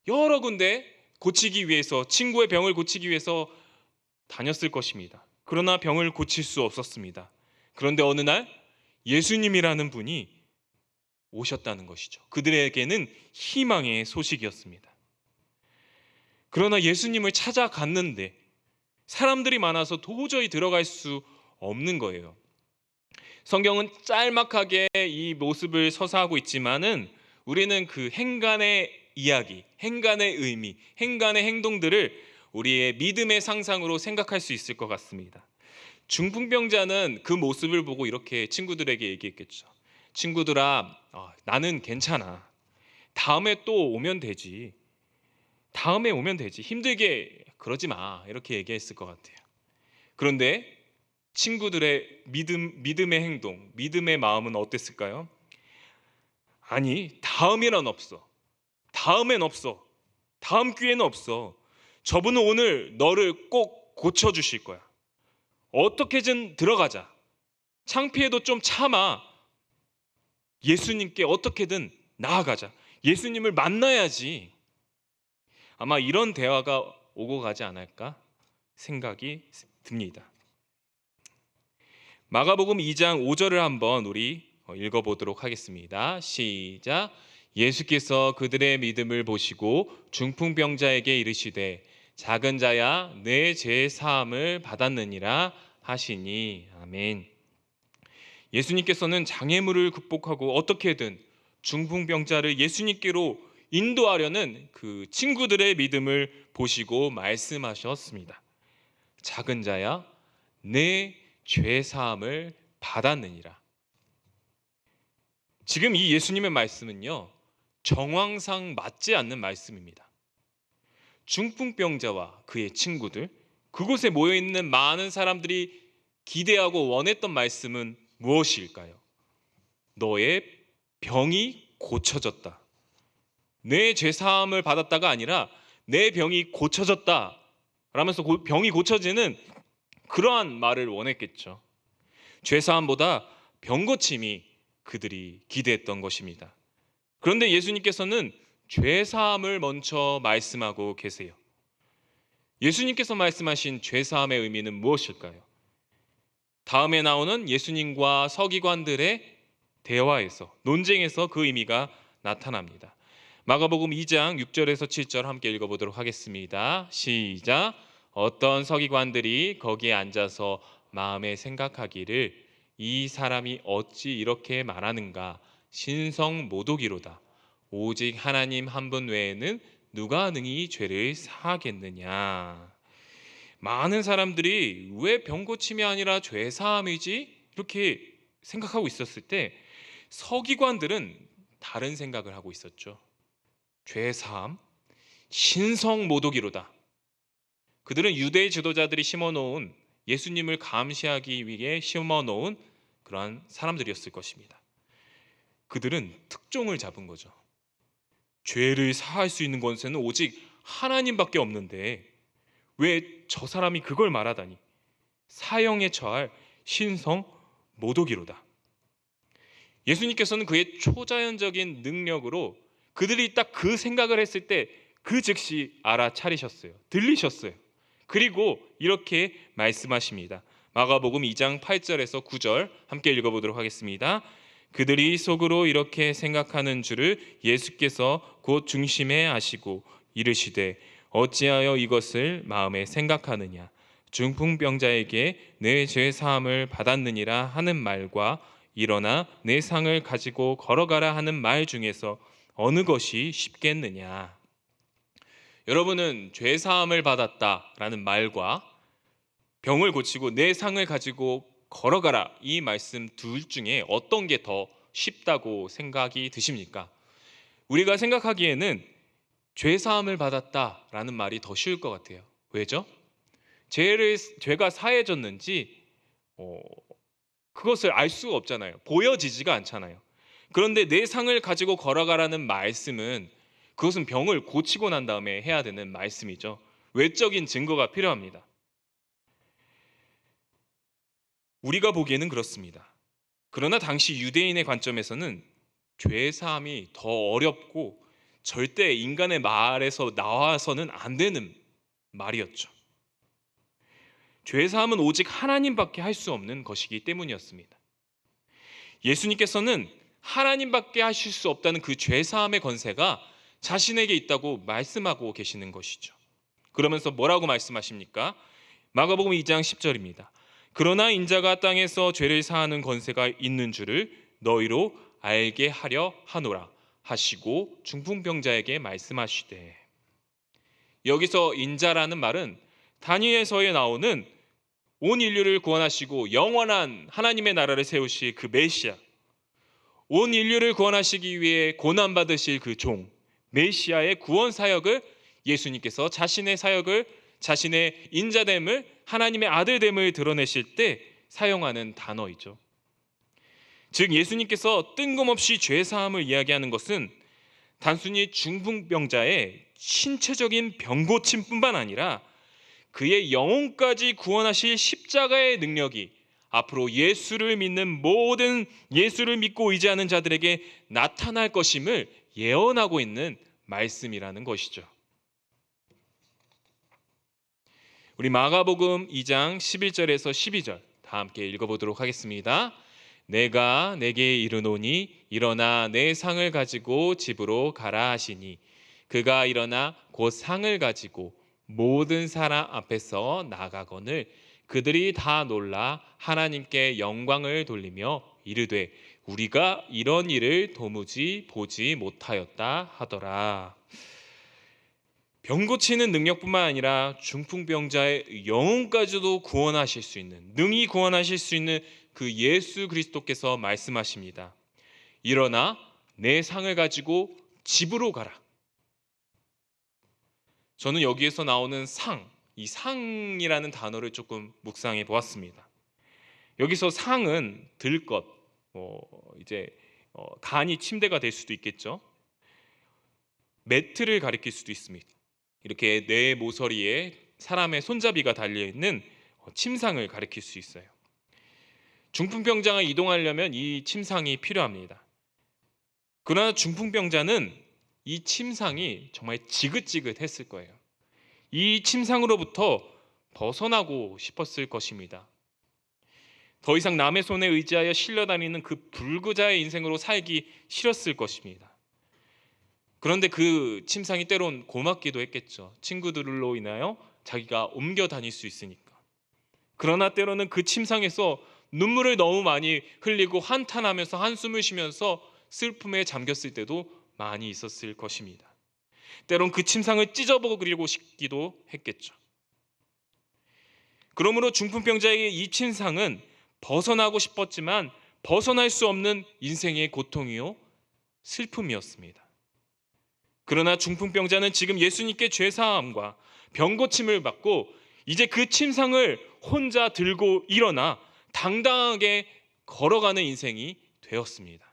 여러 군데 고치기 위해서, 친구의 병을 고치기 위해서 다녔을 것입니다. 그러나 병을 고칠 수 없었습니다. 그런데 어느 날 예수님이라는 분이 오셨다는 것이죠. 그들에게는 희망의 소식이었습니다. 그러나 예수님을 찾아갔는데 사람들이 많아서 도저히 들어갈 수 없는 거예요. 성경은 짤막하게 이 모습을 서사하고 있지만은 우리는 그 행간의 이야기, 행간의 의미, 행간의 행동들을 우리의 믿음의 상상으로 생각할 수 있을 것 같습니다. 중풍병자는 그 모습을 보고 이렇게 친구들에게 얘기했겠죠. 친구들아, 나는 괜찮아. 다음에 또 오면 되지. 다음에 오면 되지. 힘들게 그러지 마. 이렇게 얘기했을 것 같아요. 그런데 친구들의 믿음의 행동, 믿음의 마음은 어땠을까요? 아니, 다음이란 없어. 다음엔 없어. 다음 기회는 없어. 저분은 오늘 너를 꼭 고쳐주실 거야. 어떻게든 들어가자. 창피해도 좀 참아. 예수님께 어떻게든 나아가자. 예수님을 만나야지. 아마 이런 대화가 오고 가지 않을까 생각이 듭니다. 마가복음 2장 5절을 한번 우리 읽어보도록 하겠습니다. 시작. 예수께서 그들의 믿음을 보시고 중풍병자에게 이르시되 작은 자야 내 죄 사함을 받았느니라 하시니. 아멘. 예수님께서는 장애물을 극복하고 어떻게든 중풍병자를 예수님께로 인도하려는 그 친구들의 믿음을 보시고 말씀하셨습니다. 작은 자야 내 죄 사함을 받았느니라. 지금 이 예수님의 말씀은요, 정황상 맞지 않는 말씀입니다. 중풍병자와 그의 친구들, 그곳에 모여 있는 많은 사람들이 기대하고 원했던 말씀은 무엇일까요? 너의 병이 고쳐졌다. 내 죄사함을 받았다가 아니라 내 병이 고쳐졌다 라면서 병이 고쳐지는 그러한 말을 원했겠죠. 죄사함보다 병 고침이 그들이 기대했던 것입니다. 그런데 예수님께서는 죄사함을 먼저 말씀하고 계세요. 예수님께서 말씀하신 죄사함의 의미는 무엇일까요? 다음에 나오는 예수님과 서기관들의 대화에서, 논쟁에서 그 의미가 나타납니다. 마가복음 2장 6절에서 7절 함께 읽어보도록 하겠습니다. 시작. 어떤 서기관들이 거기에 앉아서 마음에 생각하기를 이 사람이 어찌 이렇게 말하는가? 신성모독이로다. 오직 하나님 한 분 외에는 누가 능히 죄를 사하겠느냐? 많은 사람들이 왜 병 고침이 아니라 죄 사함이지? 이렇게 생각하고 있었을 때 서기관들은 다른 생각을 하고 있었죠. 죄 사함, 신성모독이로다. 그들은 유대 지도자들이 심어놓은, 예수님을 감시하기 위해 심어놓은 그러한 사람들이었을 것입니다. 그들은 특종을 잡은 거죠. 죄를 사할 수 있는 권세는 오직 하나님밖에 없는데 왜 저 사람이 그걸 말하다니? 사형에 처할 신성모독이로다. 예수님께서는 그의 초자연적인 능력으로 그들이 딱 그 생각을 했을 때 그 즉시 알아차리셨어요. 들리셨어요. 그리고 이렇게 말씀하십니다. 마가복음 2장 8절에서 9절 함께 읽어보도록 하겠습니다. 그들이 속으로 이렇게 생각하는 줄을 예수께서 곧 중심에 아시고 이르시되 어찌하여 이것을 마음에 생각하느냐? 중풍병자에게 내 죄 사함을 받았느니라 하는 말과 일어나 내 상을 가지고 걸어가라 하는 말 중에서 어느 것이 쉽겠느냐? 여러분은 죄 사함을 받았다라는 말과 병을 고치고 내 상을 가지고 걸어가라 이 말씀 둘 중에 어떤 게 더 쉽다고 생각이 드십니까? 우리가 생각하기에는 죄 사함을 받았다라는 말이 더 쉬울 것 같아요. 왜죠? 죄가 사해졌는지 그것을 알 수가 없잖아요. 보여지지가 않잖아요. 그런데 내 상을 가지고 걸어가라는 말씀은 그것은 병을 고치고 난 다음에 해야 되는 말씀이죠. 외적인 증거가 필요합니다. 우리가 보기에는 그렇습니다. 그러나 당시 유대인의 관점에서는 죄 사함이 더 어렵고 절대 인간의 말에서 나와서는 안 되는 말이었죠. 죄 사함은 오직 하나님밖에 할 수 없는 것이기 때문이었습니다. 예수님께서는 하나님밖에 하실 수 없다는 그 죄 사함의 권세가 자신에게 있다고 말씀하고 계시는 것이죠. 그러면서 뭐라고 말씀하십니까? 마가복음 2장 10절입니다. 그러나 인자가 땅에서 죄를 사하는 권세가 있는 줄을 너희로 알게 하려 하노라 하시고 중풍병자에게 말씀하시되. 여기서 인자라는 말은 다니엘서에 나오는 온 인류를 구원하시고 영원한 하나님의 나라를 세우실 그 메시아, 온 인류를 구원하시기 위해 고난받으실 그 종, 메시아의 구원 사역을 예수님께서 자신의 사역을, 자신의 인자됨을, 하나님의 아들됨을 드러내실 때 사용하는 단어이죠. 즉 예수님께서 뜬금없이 죄사함을 이야기하는 것은 단순히 중풍병자의 신체적인 병고침뿐만 아니라 그의 영혼까지 구원하실 십자가의 능력이 앞으로 예수를 믿고 의지하는 자들에게 나타날 것임을 예언하고 있는 말씀이라는 것이죠. 우리 마가복음 2장 11절에서 12절 다 함께 읽어보도록 하겠습니다. 내가 내게 이르노니 일어나 내 상을 가지고 집으로 가라 하시니 그가 일어나 곧 상을 가지고 모든 사람 앞에서 나가거늘 그들이 다 놀라 하나님께 영광을 돌리며 이르되 우리가 이런 일을 도무지 보지 못하였다 하더라. 병 고치는 능력뿐만 아니라 중풍병자의 영혼까지도 구원하실 수 있는, 능히 구원하실 수 있는 그 예수 그리스도께서 말씀하십니다. 일어나 내 상을 가지고 집으로 가라. 저는 여기에서 나오는 상, 이 상이라는 단어를 조금 묵상해 보았습니다. 여기서 상은 들것, 간이 침대가 될 수도 있겠죠. 매트를 가리킬 수도 있습니다. 이렇게 내 모서리에 사람의 손잡이가 달려 있는 침상을 가리킬 수 있어요. 중풍병자가 이동하려면 이 침상이 필요합니다. 그러나 중풍병자는 이 침상이 정말 지긋지긋했을 거예요. 이 침상으로부터 벗어나고 싶었을 것입니다. 더 이상 남의 손에 의지하여 실려다니는 그 불구자의 인생으로 살기 싫었을 것입니다. 그런데 그 침상이 때론 고맙기도 했겠죠. 친구들로 인하여 자기가 옮겨 다닐 수 있으니까. 그러나 때로는 그 침상에서 눈물을 너무 많이 흘리고 한탄하면서 한숨을 쉬면서 슬픔에 잠겼을 때도 많이 있었을 것입니다. 때론 그 침상을 찢어버리고 싶기도 했겠죠. 그러므로 중풍병자에게 이 침상은 벗어나고 싶었지만 벗어날 수 없는 인생의 고통이요 슬픔이었습니다. 그러나 중풍병자는 지금 예수님께 죄사함과 병고침을 받고 이제 그 침상을 혼자 들고 일어나 당당하게 걸어가는 인생이 되었습니다.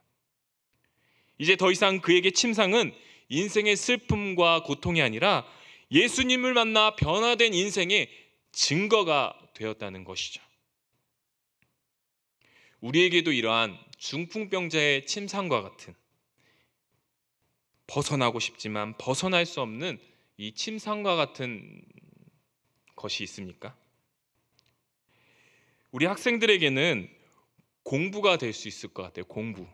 이제 더 이상 그에게 침상은 인생의 슬픔과 고통이 아니라 예수님을 만나 변화된 인생의 증거가 되었다는 것이죠. 우리에게도 이러한 중풍병자의 침상과 같은 벗어나고 싶지만 벗어날 수 없는 이 침상과 같은 것이 있습니까? 우리 학생들에게는 공부가 될 수 있을 것 같아요. 공부.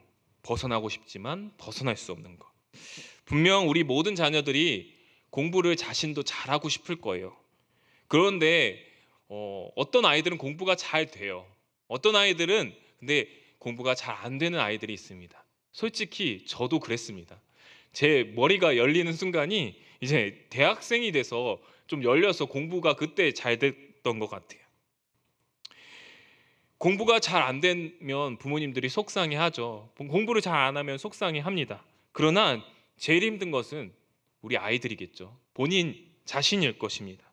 벗어나고 싶지만 벗어날 수 없는 것. 분명 우리 모든 자녀들이 공부를 자신도 잘하고 싶을 거예요. 그런데 어떤 아이들은 공부가 잘 돼요. 어떤 아이들은 근데 공부가 잘 안 되는 아이들이 있습니다. 솔직히 저도 그랬습니다. 제 머리가 열리는 순간이 이제 대학생이 돼서 좀 열려서 공부가 그때 잘 됐던 것 같아요. 공부가 잘 안 되면 부모님들이 속상해하죠. 공부를 잘 안 하면 속상해합니다. 그러나 제일 힘든 것은 우리 아이들이겠죠. 본인 자신일 것입니다.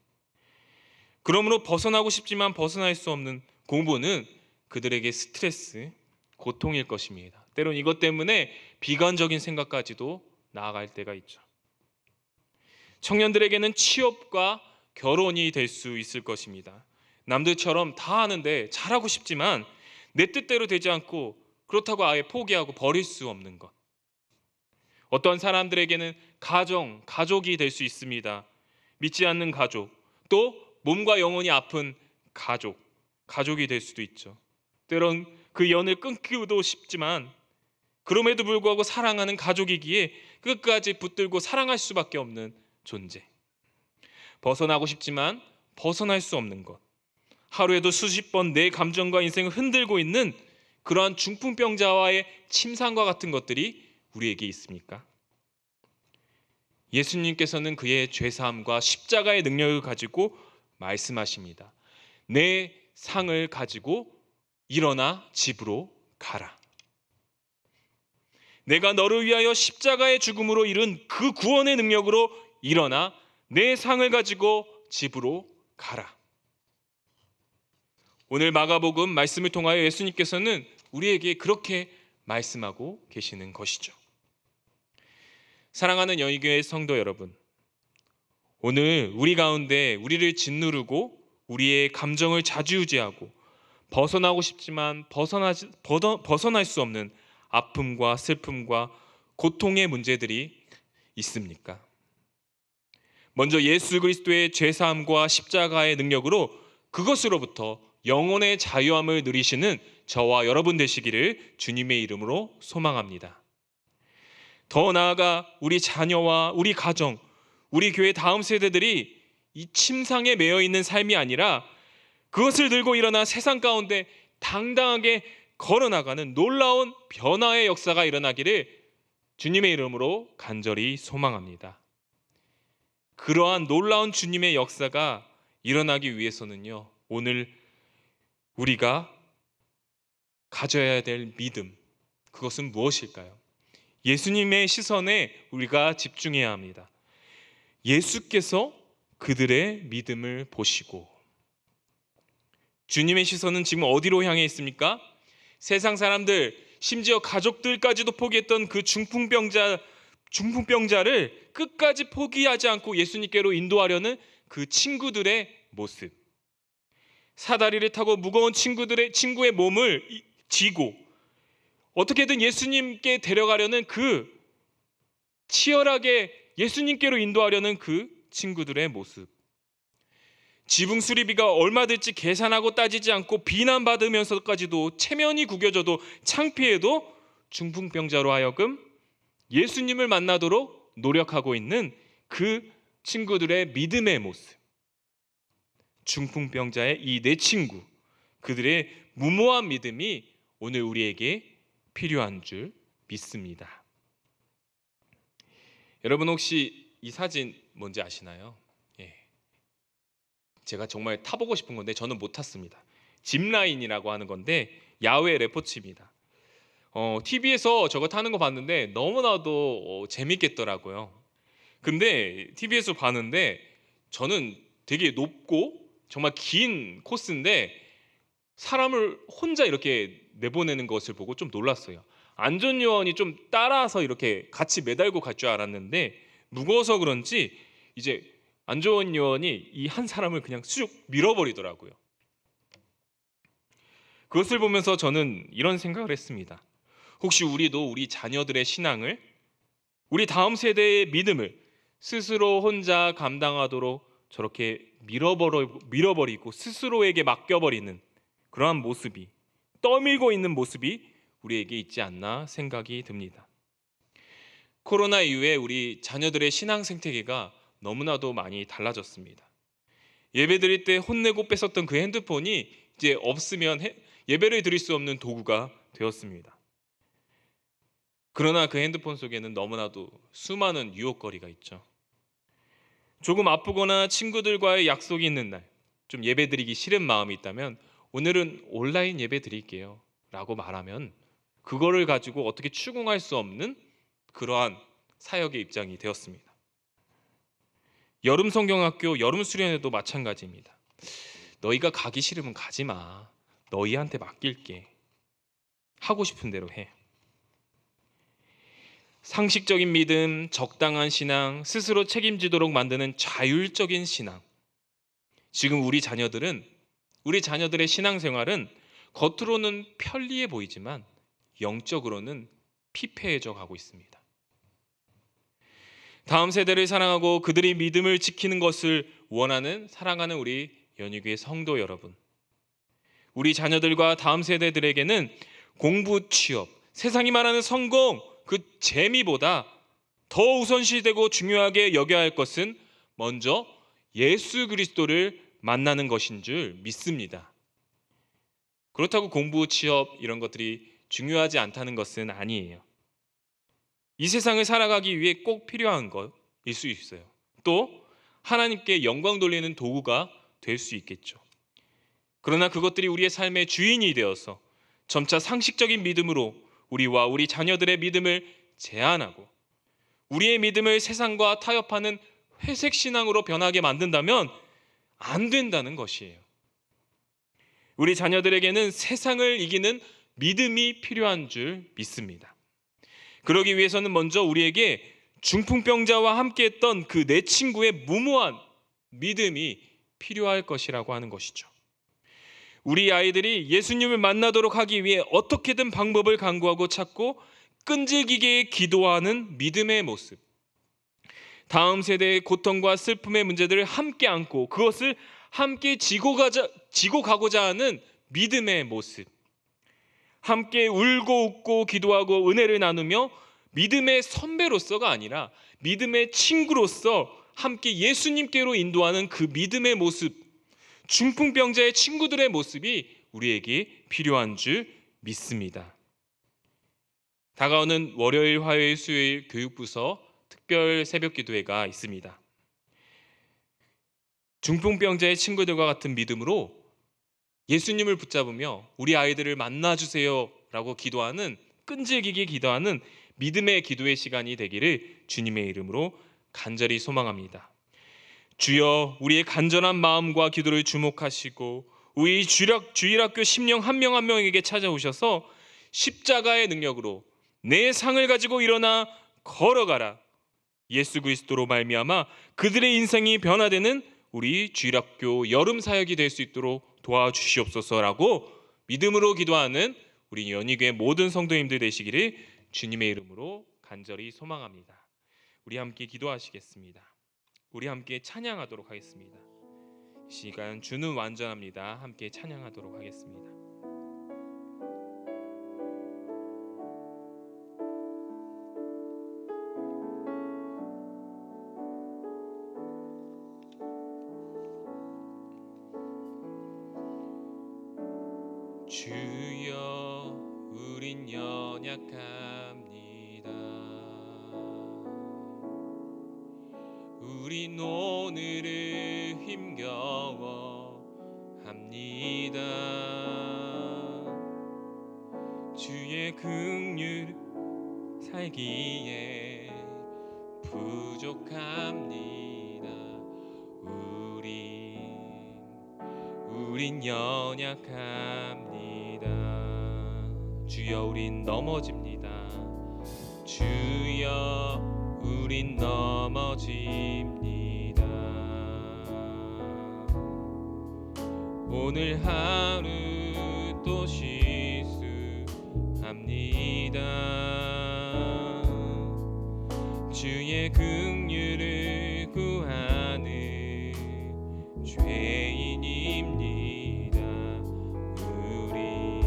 그러므로 벗어나고 싶지만 벗어날 수 없는 공부는 그들에게 스트레스, 고통일 것입니다. 때론 이것 때문에 비관적인 생각까지도 나아갈 때가 있죠. 청년들에게는 취업과 결혼이 될 수 있을 것입니다. 남들처럼 다 하는데 잘하고 싶지만 내 뜻대로 되지 않고 그렇다고 아예 포기하고 버릴 수 없는 것. 어떤 사람들에게는 가족이 될 수 있습니다. 믿지 않는 가족, 또 몸과 영혼이 아픈 가족이 될 수도 있죠. 때론 그 연을 끊기도 싶지만 그럼에도 불구하고 사랑하는 가족이기에 끝까지 붙들고 사랑할 수밖에 없는 존재. 벗어나고 싶지만 벗어날 수 없는 것. 하루에도 수십 번 내 감정과 인생을 흔들고 있는 그러한 중풍병자와의 침상과 같은 것들이 우리에게 있습니까? 예수님께서는 그의 죄사함과 십자가의 능력을 가지고 말씀하십니다. 내 상을 가지고 일어나 집으로 가라. 내가 너를 위하여 십자가의 죽음으로 이룬 그 구원의 능력으로 일어나 내 상을 가지고 집으로 가라. 오늘 마가복음 말씀을 통하여 예수님께서는 우리에게 그렇게 말씀하고 계시는 것이죠. 사랑하는 여의교회 성도 여러분, 오늘 우리 가운데 우리를 짓누르고 우리의 감정을 좌지우지하고 벗어나고 싶지만 벗어날 수 없는 아픔과 슬픔과 고통의 문제들이 있습니까? 먼저 예수 그리스도의 죄사함과 십자가의 능력으로 그것으로부터 영혼의 자유함을 누리시는 저와 여러분 되시기를 주님의 이름으로 소망합니다. 더 나아가 우리 자녀와 우리 가정, 우리 교회 다음 세대들이 이 침상에 매여 있는 삶이 아니라 그것을 들고 일어나 세상 가운데 당당하게 걸어나가는 놀라운 변화의 역사가 일어나기를 주님의 이름으로 간절히 소망합니다. 그러한 놀라운 주님의 역사가 일어나기 위해서는요, 오늘 우리가 가져야 될 믿음, 그것은 무엇일까요? 예수님의 시선에 우리가 집중해야 합니다. 예수께서 그들의 믿음을 보시고, 주님의 시선은 지금 어디로 향해 있습니까? 세상 사람들, 심지어 가족들까지도 포기했던 그 중풍병자를 끝까지 포기하지 않고 예수님께로 인도하려는 그 친구들의 모습. 사다리를 타고 무거운 친구의 몸을 쥐고 어떻게든 예수님께 데려가려는 그 치열하게 예수님께로 인도하려는 그 친구들의 모습. 지붕 수리비가 얼마 들지 계산하고 따지지 않고 비난받으면서까지도 체면이 구겨져도 창피해도 중풍병자로 하여금 예수님을 만나도록 노력하고 있는 그 친구들의 믿음의 모습. 중풍병자의 이 네 친구, 그들의 무모한 믿음이 오늘 우리에게 필요한 줄 믿습니다. 여러분 혹시 이 사진 뭔지 아시나요? 제가 정말 타보고 싶은 건데 저는 못 탔습니다. 짚라인이라고 하는 건데 야외 레포츠입니다. TV에서 저거 타는 거 봤는데 너무나도 재밌겠더라고요. 근데 TV에서 봤는데 저는 되게 높고 정말 긴 코스인데 사람을 혼자 이렇게 내보내는 것을 보고 좀 놀랐어요. 안전요원이 좀 따라서 이렇게 같이 매달고 갈 줄 알았는데 무거워서 그런지 이제 안전요원이 이 한 사람을 그냥 쑥 밀어버리더라고요. 그것을 보면서 저는 이런 생각을 했습니다. 혹시 우리도 우리 자녀들의 신앙을, 우리 다음 세대의 믿음을 스스로 혼자 감당하도록 저렇게 밀어버리고 스스로에게 맡겨버리는 그러한 모습이, 떠밀고 있는 모습이 우리에게 있지 않나 생각이 듭니다. 코로나 이후에 우리 자녀들의 신앙 생태계가 너무나도 많이 달라졌습니다. 예배 드릴 때 혼내고 뺏었던 그 핸드폰이 이제 없으면 예배를 드릴 수 없는 도구가 되었습니다. 그러나 그 핸드폰 속에는 너무나도 수많은 유혹거리가 있죠. 조금 아프거나 친구들과의 약속이 있는 날, 좀 예배 드리기 싫은 마음이 있다면 오늘은 온라인 예배 드릴게요 라고 말하면 그거를 가지고 어떻게 추궁할 수 없는 그러한 사역의 입장이 되었습니다. 여름 성경학교 여름 수련회도 마찬가지입니다. 너희가 가기 싫으면 가지 마. 너희한테 맡길게. 하고 싶은 대로 해. 상식적인 믿음, 적당한 신앙, 스스로 책임지도록 만드는 자율적인 신앙. 지금 우리 자녀들의 신앙생활은 겉으로는 편리해 보이지만 영적으로는 피폐해져 가고 있습니다. 다음 세대를 사랑하고 그들의 믿음을 지키는 것을 원하는 사랑하는 우리 연희교회 성도 여러분, 우리 자녀들과 다음 세대들에게는 공부, 취업, 세상이 말하는 성공, 그 재미보다 더 우선시되고 중요하게 여겨야 할 것은 먼저 예수 그리스도를 만나는 것인 줄 믿습니다. 그렇다고 공부, 취업 이런 것들이 중요하지 않다는 것은 아니에요. 이 세상을 살아가기 위해 꼭 필요한 것, 수 있어요. 또 하나님께 영광 돌리는 도구가 될 수 있겠죠. 그러나 그것들이 우리의 삶의 주인이 되어서 점차 상식적인 믿음으로 우리와 우리 자녀들의 믿음을 제한하고 우리의 믿음을 세상과 타협하는 회색 신앙으로 변하게 만든다면 안 된다는 것이에요. 우리 자녀들에게는 세상을 이기는 믿음이 필요한 줄 믿습니다. 그러기 위해서는 먼저 우리에게 중풍병자와 함께했던 그 내 친구의 무모한 믿음이 필요할 것이라고 하는 것이죠. 우리 아이들이 예수님을 만나도록 하기 위해 어떻게든 방법을 강구하고 찾고 끈질기게 기도하는 믿음의 모습, 다음 세대의 고통과 슬픔의 문제들을 함께 안고 그것을 함께 지고 가고자 하는 믿음의 모습, 함께 울고 웃고 기도하고 은혜를 나누며 믿음의 선배로서가 아니라 믿음의 친구로서 함께 예수님께로 인도하는 그 믿음의 모습, 중풍병자의 친구들의 모습이 우리에게 필요한 줄 믿습니다. 다가오는 월요일, 화요일, 수요일 교육부서 특별 새벽기도회가 있습니다. 중풍병자의 친구들과 같은 믿음으로 예수님을 붙잡으며 우리 아이들을 만나주세요 라고 기도하는, 끈질기게 기도하는 믿음의 기도의 시간이 되기를 주님의 이름으로 간절히 소망합니다. 주여, 우리의 간절한 마음과 기도를 주목하시고 우리 주일학교 심령 한 명 한 명에게 찾아오셔서 십자가의 능력으로 내 상을 가지고 일어나 걸어가라, 예수 그리스도로 말미암아 그들의 인생이 변화되는 우리 주일학교 여름 사역이 될 수 있도록 도와주시옵소서라고 믿음으로 기도하는 우리 연희교회 모든 성도님들 되시기를 주님의 이름으로 간절히 소망합니다. 우리 함께 기도하시겠습니다. 우리 함께 찬양하도록 하겠습니다. 이 시간 주는 완전합니다. 함께 찬양하도록 하겠습니다. 주여, 우린 연약합니다. 우린 오늘을 힘겨워 합니다. 주의 긍휼 살기에 부족합니다. 우린 연약합니다. 주여, 우린 넘어집니다. 주여, 우린 넘어집니다. 오늘 하루 또 실수합니다. 주의 긍휼을 구하는 죄인입니다. 우리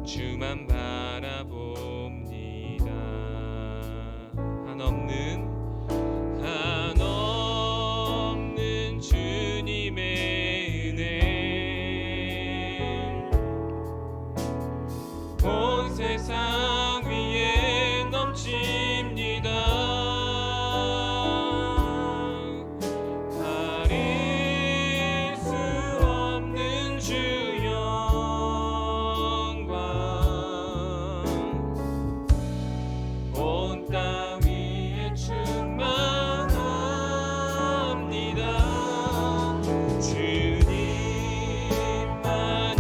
주만 바라봅니다. 한없는 주님의 은혜 온 세상 위에 넘칩니다. 가릴 수 없는 주 영광 온 땅 위에 충만합니다. 주님만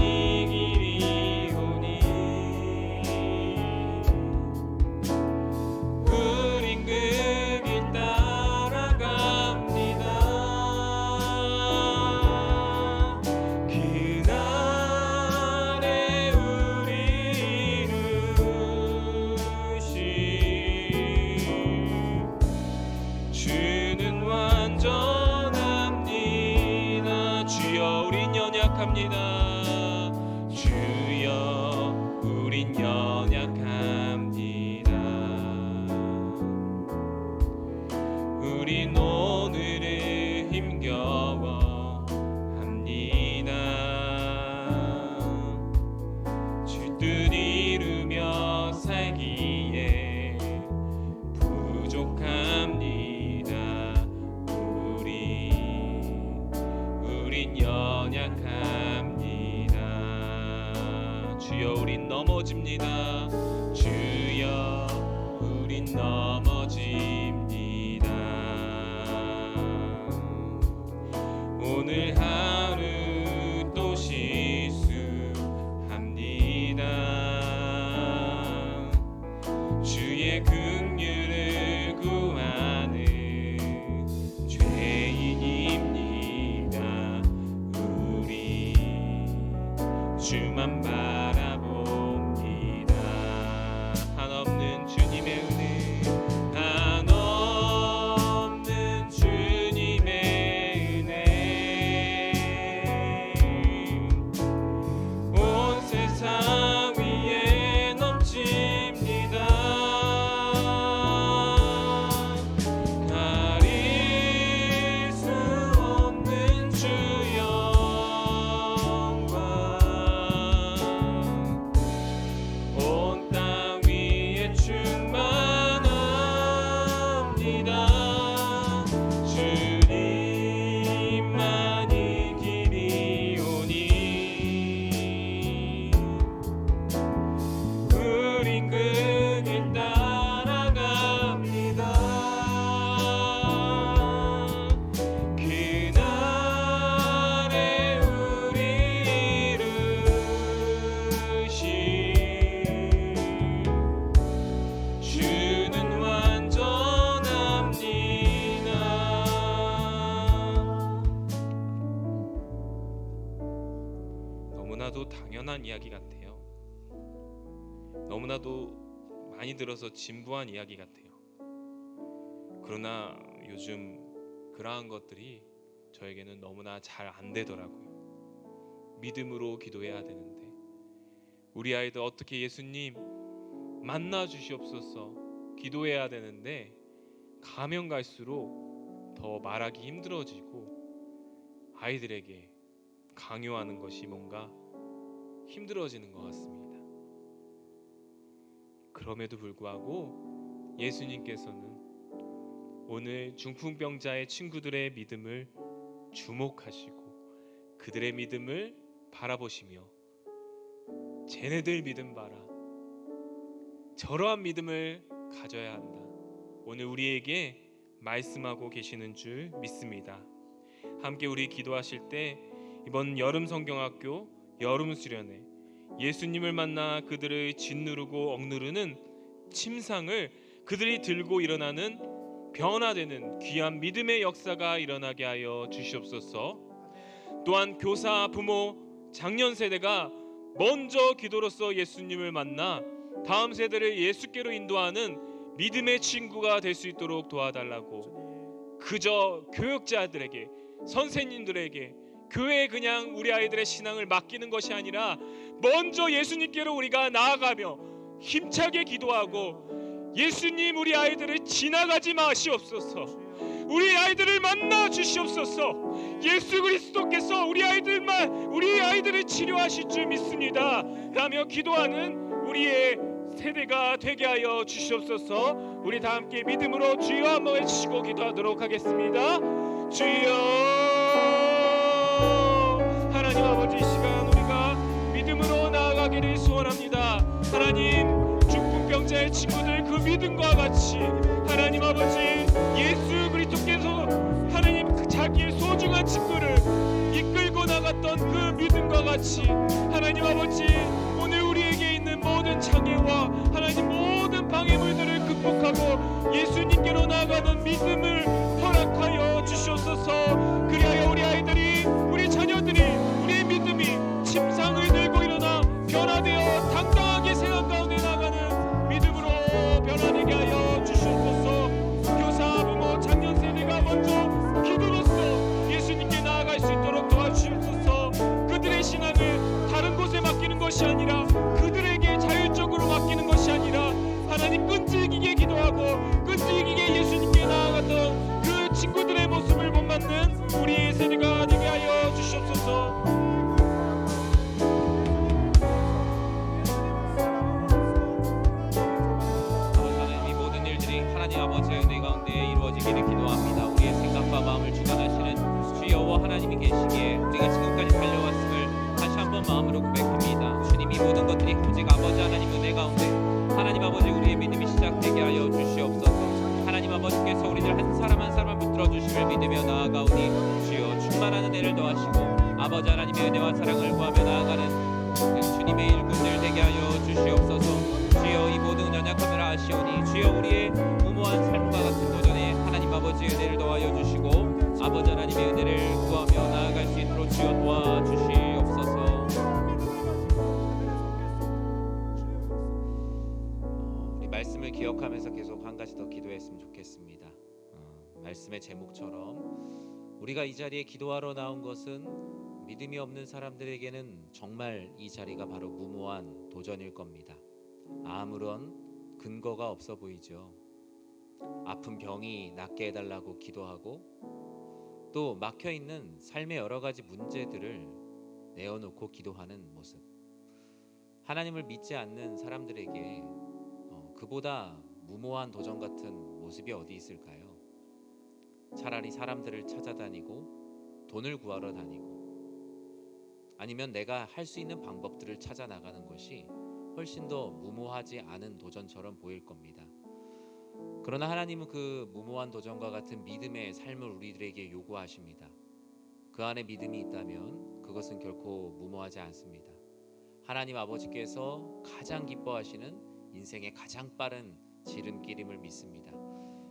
이기리오니 우린 그 길 따라갑니다. 그날에 우리 이루신 주는 완전합니다. 주여, 우린 연약합니다. 주여, 우린 연약합니다. 우린 오늘을 힘겨워 합니다. 주 뜻 이루며 살기에 부족합니다. 넘어집니다. 주여 우린 넘어집니다. 오늘 하루 또 실수합니다. 주의 긍휼을 구하는 죄인입니다. 우리 주만 바라봅니다. 한없는 주님의 은혜, 한없는 주님의 은혜, 온 세상 위에 넘칩니다. 가릴 수 없는 주 영광, 온 땅 위에 충만합니다. 주님만이 길이 오니 우린 그 길 따라갑니다. 그날에 우리 이루신 주는 완전합니다. 너무나도 당연한 이야기 같아요. 너무나도 많이 들어서 진부한 이야기 같아요. 그러나 요즘 그러한 것들이 저에게는 너무나 잘 안 되더라고요. 믿음으로 기도해야 되는데, 우리 아이들 어떻게 예수님 만나 주시옵소서 기도해야 되는데, 가면 갈수록 더 말하기 힘들어지고 아이들에게 강요하는 것이 뭔가 힘들어지는 것 같습니다. 그럼에도 불구하고 예수님께서는 오늘 중풍병자의 친구들의 믿음을 주목하시고 그들의 믿음을 바라보시며, 쟤네들 믿음 봐라, 저러한 믿음을 가져야 한다, 오늘 우리에게 말씀하고 계시는 줄 믿습니다. 함께 우리 기도하실 때 이번 여름 성경학교 여름 수련회, 예수님을 만나 그들을 짓누르고 억누르는 침상을 그들이 들고 일어나는 변화되는 귀한 믿음의 역사가 일어나게 하여 주시옵소서. 또한 교사, 부모, 장년 세대가 먼저 기도로서 예수님을 만나 다음 세대를 예수께로 인도하는 믿음의 친구가 될 수 있도록 도와달라고, 그저 교육자들에게, 선생님들에게, 교회에 그냥 우리 아이들의 신앙을 맡기는 것이 아니라 먼저 예수님께로 우리가 나아가며 힘차게 기도하고, 예수님 우리 아이들을 지나가지 마시옵소서. 우리 아이들을 만나 주시옵소서. 예수 그리스도께서 우리 아이들을 치료하실 줄 믿습니다 라며 기도하는 우리의 세대가 되게 하여 주시옵소서. 우리 다 함께 믿음으로 주여 한번 외치고 기도하도록 하겠습니다. 주여. 하나님 아버지, 이 시간 우리가 믿음으로 나아가기를 소원합니다. 하나님, 중풍병자의 친구들 그 믿음과 같이 하나님 아버지, 예수 그리스도께서 하나님 자기의 소중한 친구를 이끌고 나갔던 그 믿음과 같이 하나님 아버지, 오늘 우리에게 있는 모든 장애와 하나님 모든 방해물들을 극복하고 예수님께로 나아가는 믿음을 허락하여 주시옵소서. 그리하여 우리 아이들이, 우리 자녀들이, 우리의 믿음이 침상을 들고 일어나 변화되어 당당하게 세상 가운데 나가는 믿음으로 변화되게 하여 주시옵소서. 교사, 부모, 장년 세대가 먼저 기도로서 예수님께 나아갈 수 있도록 도와주시옵소서. 그들의 신앙을 다른 곳에 맡기는 것이 아니라, 그들에게 자율적으로 맡기는 것이 아니라 하나님 끈질기게 기도하고 끈질기게 예수님께 나아갔던 그 친구들의 모습을 본받는 우리 세대가 되게 하여 주시옵소서. 하나님, 이 모든 일들이 하나님 아버지의 은혜 가운데 이루어지기를 기도합니다. 우리의 생각과 마음을 주관하시는 주여와 하나님이 계시기에 우리가 지금까지 달려왔음을 다시 한번 번 마음으로 고백합니다. 주님, 이 모든 것들이 오직 아버지 하나님 은혜 가운데 하나님 아버지 우리의 믿음이 시작되게 하여 주시옵소서. 하나님 아버지께서 우리들 한 사람 한 사람을 붙들어 주심을 믿으며 나아가오니 주여 충만한 은혜를 더하시고 아버지 하나님의 은혜와 사랑을 구하며 나아가는 그 주님의 일꾼들 되게 하여 주시옵소서. 주여 이 모든 연약함을 아시오니 주여 우리의 무모한 삶과 같은 도전에 하나님 아버지의 은혜를 더하여 주시고 아버지 하나님의 은혜를 구하며 나아갈 수 있도록 주여 도와주시옵소서. 우리 말씀을 기억하면서 계속 한 가지 더 기도했으면 좋겠습니다. 말씀의 제목처럼 우리가 이 자리에 기도하러 나온 것은 믿음이 없는 사람들에게는 정말 이 자리가 바로 무모한 도전일 겁니다. 아무런 근거가 없어 보이죠. 아픈 병이 낫게 해달라고 기도하고 또 막혀있는 삶의 여러 가지 문제들을 내어놓고 기도하는 모습. 하나님을 믿지 않는 사람들에게 그보다 무모한 도전 같은 모습이 어디 있을까요? 차라리 사람들을 찾아다니고 돈을 구하러 다니고 아니면 내가 할 수 있는 방법들을 찾아 나가는 것이 훨씬 더 무모하지 않은 도전처럼 보일 겁니다. 그러나 하나님은 그 무모한 도전과 같은 믿음의 삶을 우리들에게 요구하십니다. 그 안에 믿음이 있다면 그것은 결코 무모하지 않습니다. 하나님 아버지께서 가장 기뻐하시는 인생의 가장 빠른 지름길임을 믿습니다.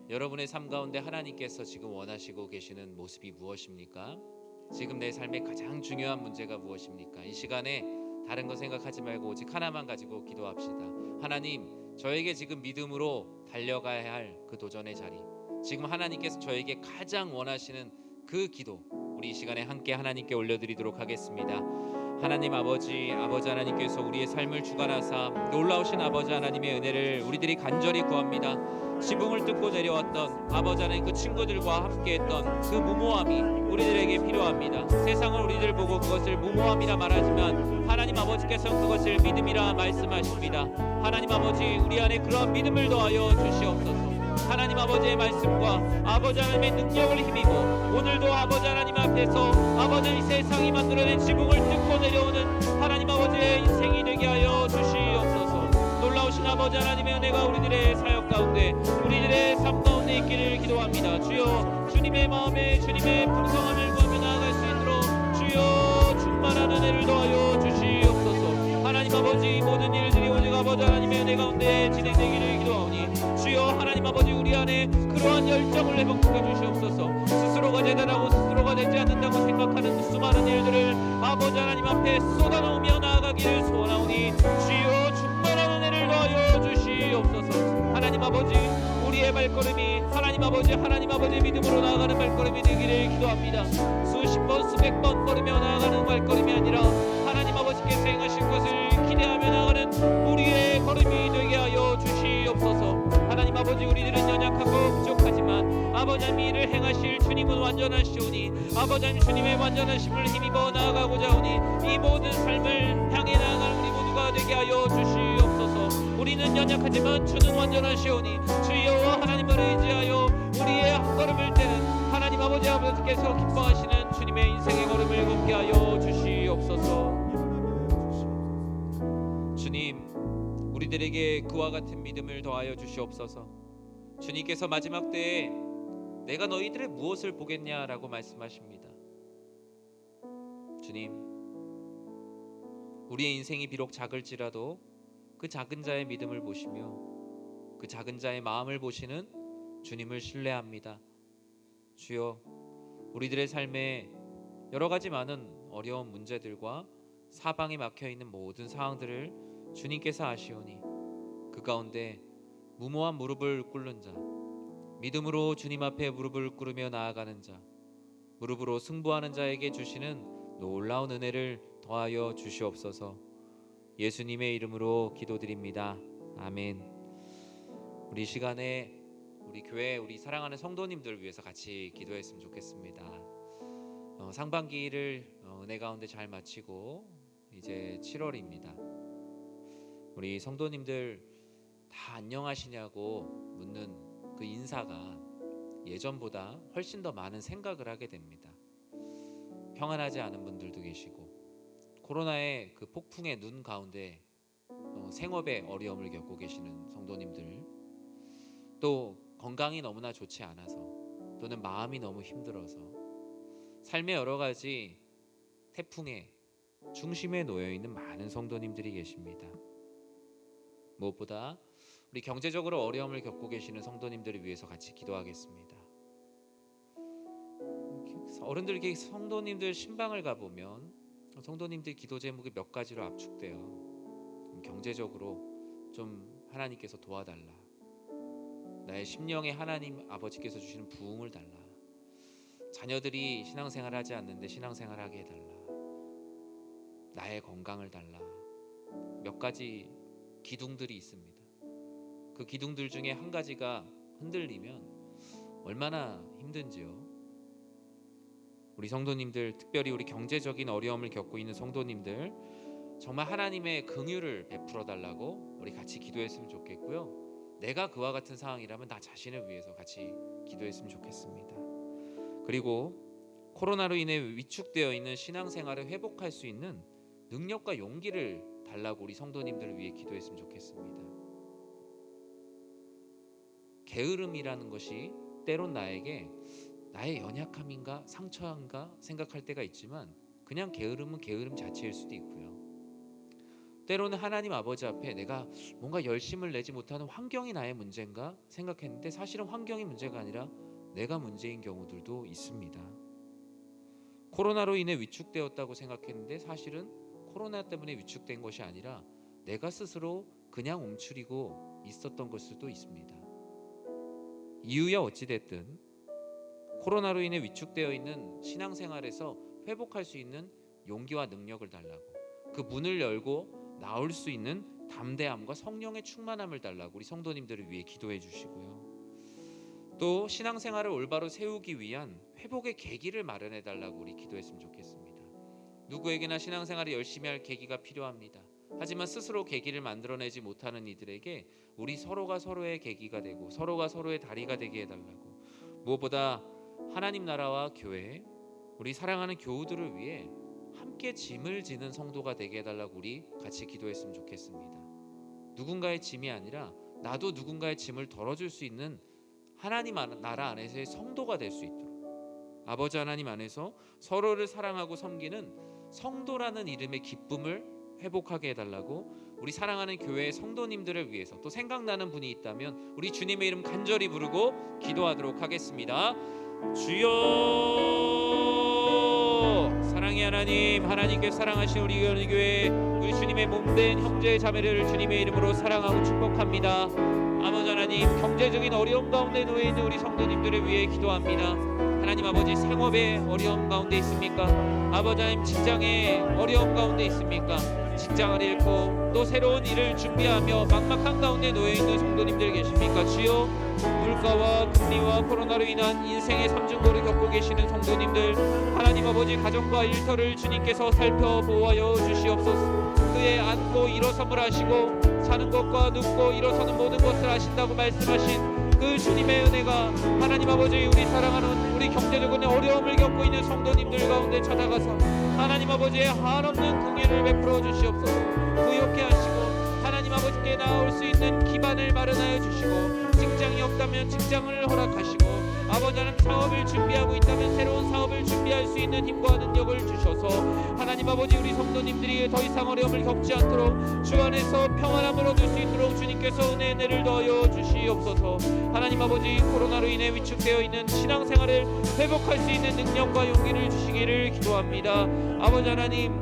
여러분의 삶 가운데 하나님께서 지금 원하시고 계시는 모습이 무엇입니까? 지금 내 삶의 가장 중요한 문제가 무엇입니까? 이 시간에 다른 거 생각하지 말고 오직 하나만 가지고 기도합시다. 하나님, 저에게 지금 믿음으로 달려가야 할 그 도전의 자리, 지금 하나님께서 저에게 가장 원하시는 그 기도, 우리 이 시간에 함께 하나님께 올려드리도록 하겠습니다. 하나님 아버지 하나님께서 우리의 삶을 주관하사 놀라우신 아버지 하나님의 은혜를 우리들이 간절히 구합니다. 지붕을 뜯고 내려왔던 아버지 하나님 그 친구들과 함께했던 그 무모함이 우리들에게 필요합니다. 세상은 우리들 보고 그것을 무모함이라 말하지만 하나님 아버지께서는 그것을 믿음이라 말씀하십니다. 하나님 아버지, 우리 안에 그러한 믿음을 더하여 주시옵소서. 하나님 아버지의 말씀과 아버지 하나님의 능력을 힘입어 오늘도 아버지 하나님 앞에서 아버지 이 세상이 만들어낸 지붕을 뜯고 내려오는 하나님 아버지의 인생이 되게 하여 주시옵소서. 놀라우신 아버지 하나님의 은혜가 우리들의 사역 가운데 우리들의 삶 가운데 있기를 기도합니다. 주여, 주님의 마음에 주님의 풍성함을 구하며 나아갈 수 있도록 주여 충만한 은혜를 더하여 주시옵소서. 하나님 아버지, 모든 일들이 오직 아버지 하나님의 은혜 가운데 진행되기를 기도하오니 주여 하나님 아버지, 우리 안에 그러한 열정을 회복시켜 주시옵소서. 스스로가 대단하고 스스로가 되지 않는다고 생각하는 수많은 일들을 아버지 하나님 앞에 쏟아놓으며 나아가기를 소원하오니 주여 충만한 은혜를 더하여 주시옵소서. 하나님 아버지, 우리의 발걸음이 하나님 아버지 믿음으로 나아가는 발걸음이 되기를 기도합니다. 수십 번 수백 번 걸으며 나아가는 발걸음이 아니라 하나님 아버지께서 행하실 것을 기대하며 나아가는 우리의 걸음이 되게 하여 주시옵소서. 하나님 아버지, 우리들은 연약하고 부족하지만 아버지 하나님 이를 행하실 주님은 완전하시오니 아버지 하나님 주님의 완전하심을 힘입어 나아가고자 하오니 이 모든 삶을 향해 나아가는 우리 모두가 되게 하여 주시옵소서. 우리는 연약하지만 주는 완전하시오니 주여 하나님을 의지하여 우리의 한 걸음을 떼는 하나님 아버지께서 기뻐하시는 주님의 인생의 걸음을 걷게 하여 주시옵소서. 주님, 우리들에게 그와 같은 믿음을 더하여 주시옵소서. 주님께서 마지막 때에 내가 너희들의 무엇을 보겠냐라고 말씀하십니다. 주님, 우리의 인생이 비록 작을지라도 그 작은 자의 믿음을 보시며 그 작은 자의 마음을 보시는 주님을 신뢰합니다. 주여, 우리들의 삶에 여러 가지 많은 어려운 문제들과 사방에 막혀있는 모든 상황들을 주님께서 아시오니 그 가운데 무모한 무릎을 꿇는 자, 믿음으로 주님 앞에 무릎을 꿇으며 나아가는 자, 무릎으로 승부하는 자에게 주시는 놀라운 은혜를 더하여 주시옵소서. 예수님의 이름으로 기도드립니다. 아멘. 우리 시간에 우리 교회, 우리 사랑하는 성도님들 위해서 같이 기도했으면 좋겠습니다. 상반기를 은혜 가운데 잘 마치고 이제 7월입니다. 우리 성도님들 다 안녕하시냐고 묻는 그 인사가 예전보다 훨씬 더 많은 생각을 하게 됩니다. 평안하지 않은 분들도 계시고 코로나의 그 폭풍의 눈 가운데 생업에 어려움을 겪고 계시는 성도님들, 또 건강이 너무나 좋지 않아서 또는 마음이 너무 힘들어서 삶의 여러 가지 태풍의 중심에 놓여 있는 많은 성도님들이 계십니다. 무엇보다 우리 경제적으로 어려움을 겪고 계시는 성도님들을 위해서 같이 기도하겠습니다. 어른들에게 성도님들 신방을 가보면 성도님들 기도 제목이 몇 가지로 압축돼요. 경제적으로 좀 하나님께서 도와달라, 나의 심령에 하나님 아버지께서 주시는 부흥을 달라, 자녀들이 신앙생활을 하지 않는데 신앙생활을 하게 해달라, 나의 건강을 달라, 몇 가지 기둥들이 있습니다. 그 기둥들 중에 한 가지가 흔들리면 얼마나 힘든지요. 우리 성도님들, 특별히 우리 경제적인 어려움을 겪고 있는 성도님들, 정말 하나님의 긍휼을 베풀어 달라고 우리 같이 기도했으면 좋겠고요. 내가 그와 같은 상황이라면 나 자신을 위해서 같이 기도했으면 좋겠습니다. 그리고 코로나로 인해 위축되어 있는 신앙생활을 회복할 수 있는 능력과 용기를 달라고 우리 성도님들을 위해 기도했으면 좋겠습니다. 게으름이라는 것이 때론 나에게 나의 연약함인가 상처인가 생각할 때가 있지만, 그냥 게으름은 게으름 자체일 수도 있고요. 때로는 하나님 아버지 앞에 내가 뭔가 열심을 내지 못하는 환경이 나의 문제인가 생각했는데, 사실은 환경이 문제가 아니라 내가 문제인 경우들도 있습니다. 코로나로 인해 위축되었다고 생각했는데 사실은 코로나 때문에 위축된 것이 아니라 내가 스스로 그냥 움츠리고 있었던 걸 수도 있습니다. 이유야 어찌됐든 코로나로 인해 위축되어 있는 신앙생활에서 회복할 수 있는 용기와 능력을 달라고, 그 문을 열고 나올 수 있는 담대함과 성령의 충만함을 달라고 우리 성도님들을 위해 기도해 주시고요. 또 신앙생활을 올바로 세우기 위한 회복의 계기를 마련해 달라고 우리 기도했으면 좋겠습니다. 누구에게나 신앙생활을 열심히 할 계기가 필요합니다. 하지만 스스로 계기를 만들어내지 못하는 이들에게 우리 서로가 서로의 계기가 되고 서로가 서로의 다리가 되게 해달라고, 무엇보다 하나님 나라와 교회, 우리 사랑하는 교우들을 위해 함께 짐을 지는 성도가 되게 해달라고 우리 같이 기도했으면 좋겠습니다. 누군가의 짐이 아니라 나도 누군가의 짐을 덜어줄 수 있는 하나님 나라 안에서의 성도가 될 수 있도록, 아버지 하나님 안에서 서로를 사랑하고 섬기는 성도라는 이름의 기쁨을 회복하게 해달라고 우리 사랑하는 교회의 성도님들을 위해서, 또 생각나는 분이 있다면 우리 주님의 이름 간절히 부르고 기도하도록 하겠습니다. 주여, 사랑의 하나님, 하나님께 사랑하신 우리 연희교회 우리 주님의 몸된 형제 자매를 주님의 이름으로 사랑하고 축복합니다. 아버지 하나님, 경제적인 어려움 가운데 놓여 있는 우리 성도님들을 위해 기도합니다. 하나님 아버지, 생업에 어려움 가운데 있습니까? 아버지 하나님, 직장에 어려움 가운데 있습니까? 직장을 잃고 또 새로운 일을 준비하며 막막한 가운데 놓여 있는 성도님들 계십니까? 주여, 물가와 금리와 코로나로 인한 인생의 삼중고를 겪고 계시는 성도님들, 하나님 아버지, 가정과 일터를 주님께서 살펴보아여 주시옵소서. 그에 앉고 일어섬을 하시고 사는 것과 눕고 일어서는 모든 것을 하신다고 말씀하신 그 주님의 은혜가 하나님 아버지, 우리 사랑하는 우리 경제적인 어려움을 겪고 있는 성도님들 가운데 찾아가서 하나님 아버지의 한없는 긍휼을 베풀어 주시옵소서. 부욕해 하시고 하나님 아버지께 나올 수 있는 기반을 마련하여 주시고, 직장이 없다면 직장을 허락하시고, 아버지 하나님 사업을 준비하고 있다면 새로운 사업을 준비할 수 있는 힘과 능력을 주셔서 하나님 아버지, 우리 성도님들이 더 이상 어려움을 겪지 않도록 주 안에서 평안함을 얻을 수 있도록 주님께서 은혜를 더하여 주시옵소서. 하나님 아버지, 코로나로 인해 위축되어 있는 신앙생활을 회복할 수 있는 능력과 용기를 주시기를 기도합니다. 아버지 하나님,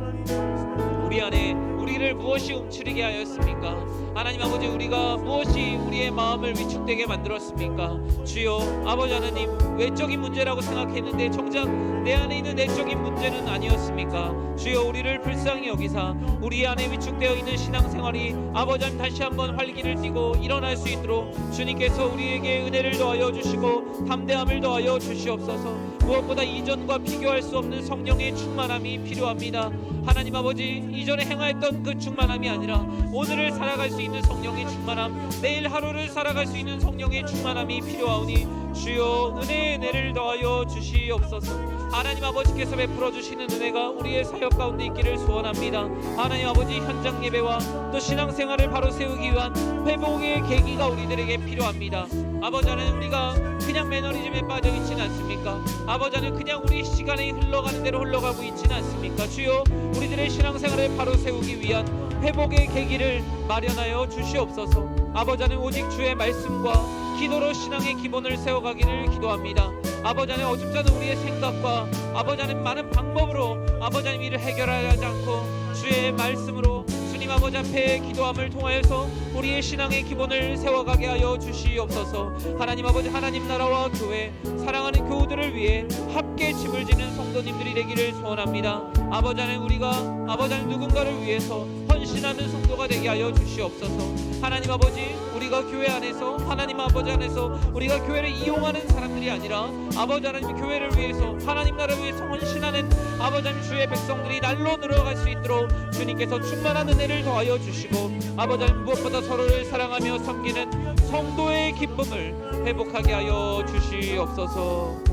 우리 안에 우리를 무엇이 움츠리게 하였습니까? 하나님 아버지, 우리가 무엇이 우리의 마음을 위축되게 만들었습니까? 주여, 아버지 하나님, 외적인 문제라고 생각했는데 정작 내 안에 있는 내적인 문제는 아니었습니까? 주여, 우리를 불쌍히 여기사 우리 안에 위축되어 있는 신앙생활이 아버지 하나님 다시 한번 활기를 띠고 일어날 수 있도록 주님께서 우리에게 은혜를 더하여 주시고 담대함을 더하여 주시옵소서. 무엇보다 이전과 비교할 수 없는 성령의 충만함이 필요합니다. 하나님 아버지, 이전에 행하였던 어떤 그 충만함이 아니라 오늘을 살아갈 수 있는 성령의 충만함, 내일 하루를 살아갈 수 있는 성령의 충만함이 필요하오니 주여 은혜를 더하여 주시옵소서. 하나님 아버지께서 베풀어 주시는 은혜가 우리의 사역 가운데 있기를 소원합니다. 하나님 아버지, 현장 예배와 또 신앙생활을 바로 세우기 위한 회복의 계기가 우리들에게 필요합니다. 아버지 하나님, 우리가 그냥 매너리즘에 빠져 있지는 않습니까? 아버지 하나님, 그냥 우리 시간이 흘러가는 대로 흘러가고 있지는 않습니까? 주여 우리들의 신앙생활을 바로 세우기 위한 회복의 계기를 마련하여 주시옵소서. 아버지 하나님, 오직 주의 말씀과 기도로 신앙의 기본을 세워가기를 기도합니다. 아버지 하나님, 어줍지 않은 우리의 생각과 아버지 하나님 많은 방법으로 아버지 하나님 이를 해결하지 않고 주의 말씀으로 주님 아버지 앞에 기도함을 통하여서 우리의 신앙의 기본을 세워가게 하여 주시옵소서. 하나님 아버지, 하나님 나라와 교회, 사랑하는 교우들을 위해 함께 짐을 지는 성도님들이 되기를 소원합니다. 아버지 하나님, 우리가 아버지 하나님 누군가를 위해서 헌신하는 성도가 되게 하여 주시옵소서. 하나님 아버지, 우리가 교회 안에서 하나님 아버지 안에서 우리가 교회를 이용하는 사람들이 아니라 아버지 하나님 교회를 위해서 하나님 나라를 위해서 헌신하는 아버지 하나님 주의 백성들이 날로 늘어갈 수 있도록 주님께서 충만한 은혜를 더하여 주시고 아버지 하나님, 무엇보다 서로를 사랑하며 섬기는 성도의 기쁨을 회복하게 하여 주시옵소서.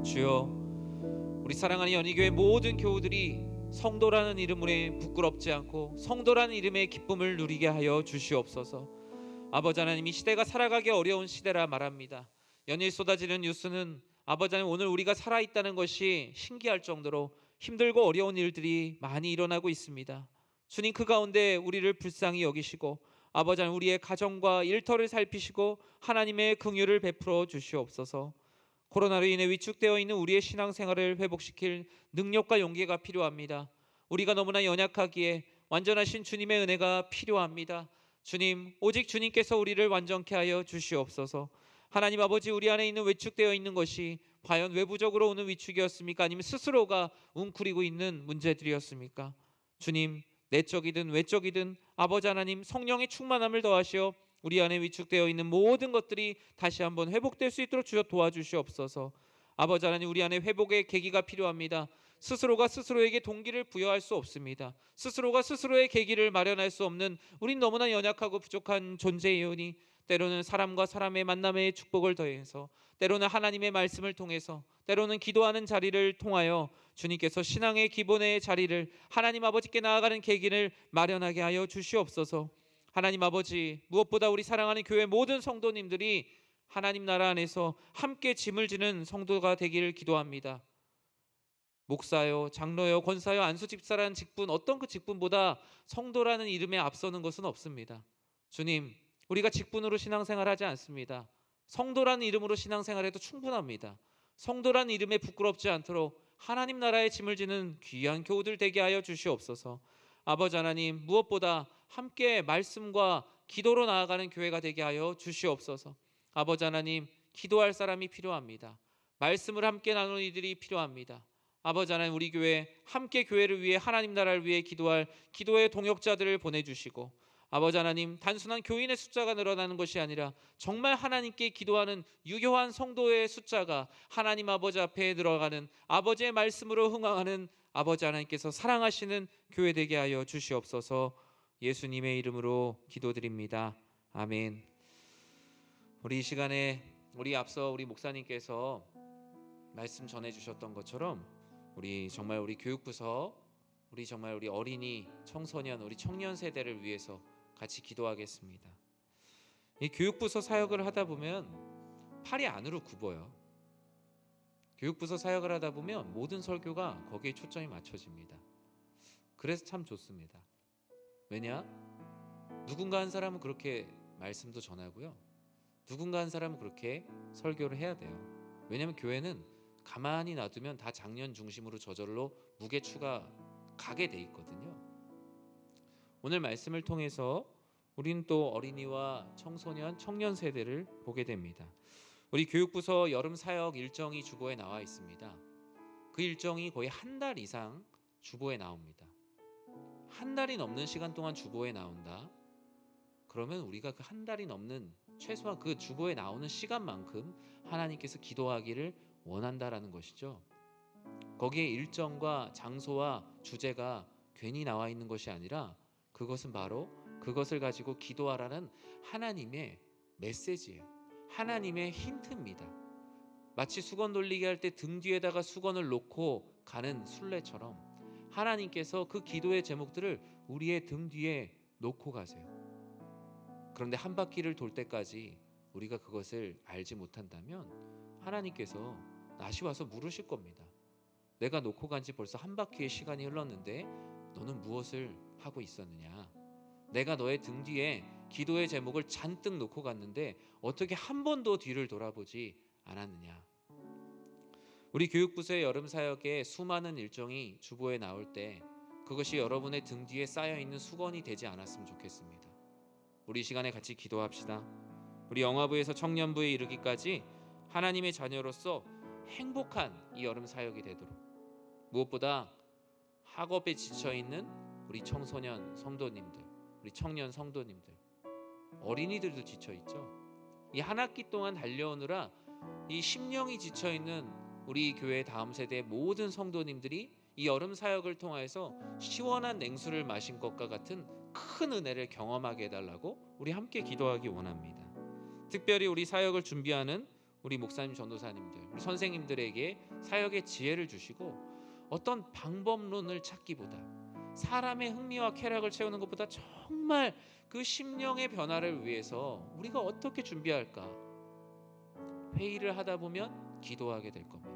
주여, 우리 사랑하는 연희교회 모든 교우들이 성도라는 이름으로 부끄럽지 않고 성도라는 이름의 기쁨을 누리게 하여 주시옵소서. 아버지 하나님, 이 시대가 살아가기 어려운 시대라 말합니다. 연일 쏟아지는 뉴스는 아버지 하나님, 오늘 우리가 살아있다는 것이 신기할 정도로 힘들고 어려운 일들이 많이 일어나고 있습니다. 주님, 그 가운데 우리를 불쌍히 여기시고 아버지 하나님, 우리의 가정과 일터를 살피시고 하나님의 긍휼을 베풀어 주시옵소서. 코로나로 인해 위축되어 있는 우리의 신앙생활을 회복시킬 능력과 용기가 필요합니다. 우리가 너무나 연약하기에 완전하신 주님의 은혜가 필요합니다. 주님, 오직 주님께서 우리를 완전케 하여 주시옵소서. 하나님 아버지, 우리 안에 있는 위축되어 있는 것이 과연 외부적으로 오는 위축이었습니까? 아니면 스스로가 웅크리고 있는 문제들이었습니까? 주님, 내적이든 외적이든 아버지 하나님, 성령의 충만함을 더하시어 우리 안에 위축되어 있는 모든 것들이 다시 한번 회복될 수 있도록 주여 도와주시옵소서. 아버지 하나님, 우리 안에 회복의 계기가 필요합니다. 스스로가 스스로에게 동기를 부여할 수 없습니다. 스스로가 스스로의 계기를 마련할 수 없는 우린 너무나 연약하고 부족한 존재이오니 때로는 사람과 사람의 만남의 축복을 더해서, 때로는 하나님의 말씀을 통해서, 때로는 기도하는 자리를 통하여 주님께서 신앙의 기본의 자리를 하나님 아버지께 나아가는 계기를 마련하게 하여 주시옵소서. 하나님 아버지, 무엇보다 우리 사랑하는 교회 모든 성도님들이 하나님 나라 안에서 함께 짐을 지는 성도가 되기를 기도합니다. 목사요, 장로요, 권사요, 안수집사라는 직분, 어떤 그 직분보다 성도라는 이름에 앞서는 것은 없습니다. 주님, 우리가 직분으로 신앙생활하지 않습니다. 성도라는 이름으로 신앙생활해도 충분합니다. 성도라는 이름에 부끄럽지 않도록 하나님 나라의 짐을 지는 귀한 교우들 되게 하여 주시옵소서. 아버지 하나님, 무엇보다 함께 말씀과 기도로 나아가는 교회가 되게 하여 주시옵소서. 아버지 하나님, 기도할 사람이 필요합니다. 말씀을 함께 나누는 이들이 필요합니다. 아버지 하나님, 우리 교회 함께 교회를 위해 하나님 나라를 위해 기도할 기도의 동역자들을 보내주시고 아버지 하나님, 단순한 교인의 숫자가 늘어나는 것이 아니라 정말 하나님께 기도하는 유효한 성도의 숫자가 하나님 아버지 앞에 들어가는 아버지의 말씀으로 흥황하는 아버지 하나님께서 사랑하시는 교회 되게 하여 주시옵소서. 예수님의 이름으로 기도드립니다. 아멘. 우리 이 시간에 우리 앞서 우리 목사님께서 말씀 전해주셨던 것처럼 우리 정말 우리 교육부서 우리 정말 우리 어린이, 청소년, 우리 청년 세대를 위해서 같이 기도하겠습니다. 이 교육부서 사역을 하다 보면 팔이 안으로 굽어요. 교육부서 사역을 하다 보면 모든 설교가 거기에 초점이 맞춰집니다. 그래서 참 좋습니다. 왜냐? 누군가 한 사람은 그렇게 말씀도 전하고요, 누군가 한 사람은 그렇게 설교를 해야 돼요. 왜냐하면 교회는 가만히 놔두면 다 장년 중심으로 저절로 무게추가 가게 돼 있거든요. 오늘 말씀을 통해서 우리는 또 어린이와 청소년, 청년 세대를 보게 됩니다. 우리 교육부서 여름 사역 일정이 주보에 나와 있습니다. 그 일정이 거의 한 달 이상 주보에 나옵니다. 한 달이 넘는 시간 동안 주보에 나온다. 그러면 우리가 그 한 달이 넘는 최소한 그 주보에 나오는 시간만큼 하나님께서 기도하기를 원한다라는 것이죠. 거기에 일정과 장소와 주제가 괜히 나와 있는 것이 아니라 그것은 바로 그것을 가지고 기도하라는 하나님의 메시지예요. 하나님의 힌트입니다. 마치 수건 돌리기 할 때 등 뒤에다가 수건을 놓고 가는 순례처럼 하나님께서 그 기도의 제목들을 우리의 등 뒤에 놓고 가세요. 그런데 한 바퀴를 돌 때까지 우리가 그것을 알지 못한다면 하나님께서 다시 와서 물으실 겁니다. 내가 놓고 간 지 벌써 한 바퀴의 시간이 흘렀는데 너는 무엇을 하고 있었느냐? 내가 너의 등 뒤에 기도의 제목을 잔뜩 놓고 갔는데 어떻게 한 번도 뒤를 돌아보지 않았느냐? 우리 교육부서의 여름 사역에 수많은 일정이 주보에 나올 때 그것이 여러분의 등 뒤에 쌓여있는 수건이 되지 않았으면 좋겠습니다. 우리 시간에 같이 기도합시다. 우리 영화부에서 청년부에 이르기까지 하나님의 자녀로서 행복한 이 여름 사역이 되도록, 무엇보다 학업에 지쳐있는 우리 청소년 성도님들, 우리 청년 성도님들, 어린이들도 지쳐있죠. 이 한 학기 동안 달려오느라 이 심령이 지쳐있는 우리 교회 다음 세대 모든 성도님들이 이 여름 사역을 통해서 시원한 냉수를 마신 것과 같은 큰 은혜를 경험하게 해달라고 우리 함께 기도하기 원합니다. 특별히 우리 사역을 준비하는 우리 목사님, 전도사님들, 우리 선생님들에게 사역의 지혜를 주시고 어떤 방법론을 찾기보다, 사람의 흥미와 쾌락을 채우는 것보다 정말 그 심령의 변화를 위해서 우리가 어떻게 준비할까? 회의를 하다 보면 기도하게 될 겁니다.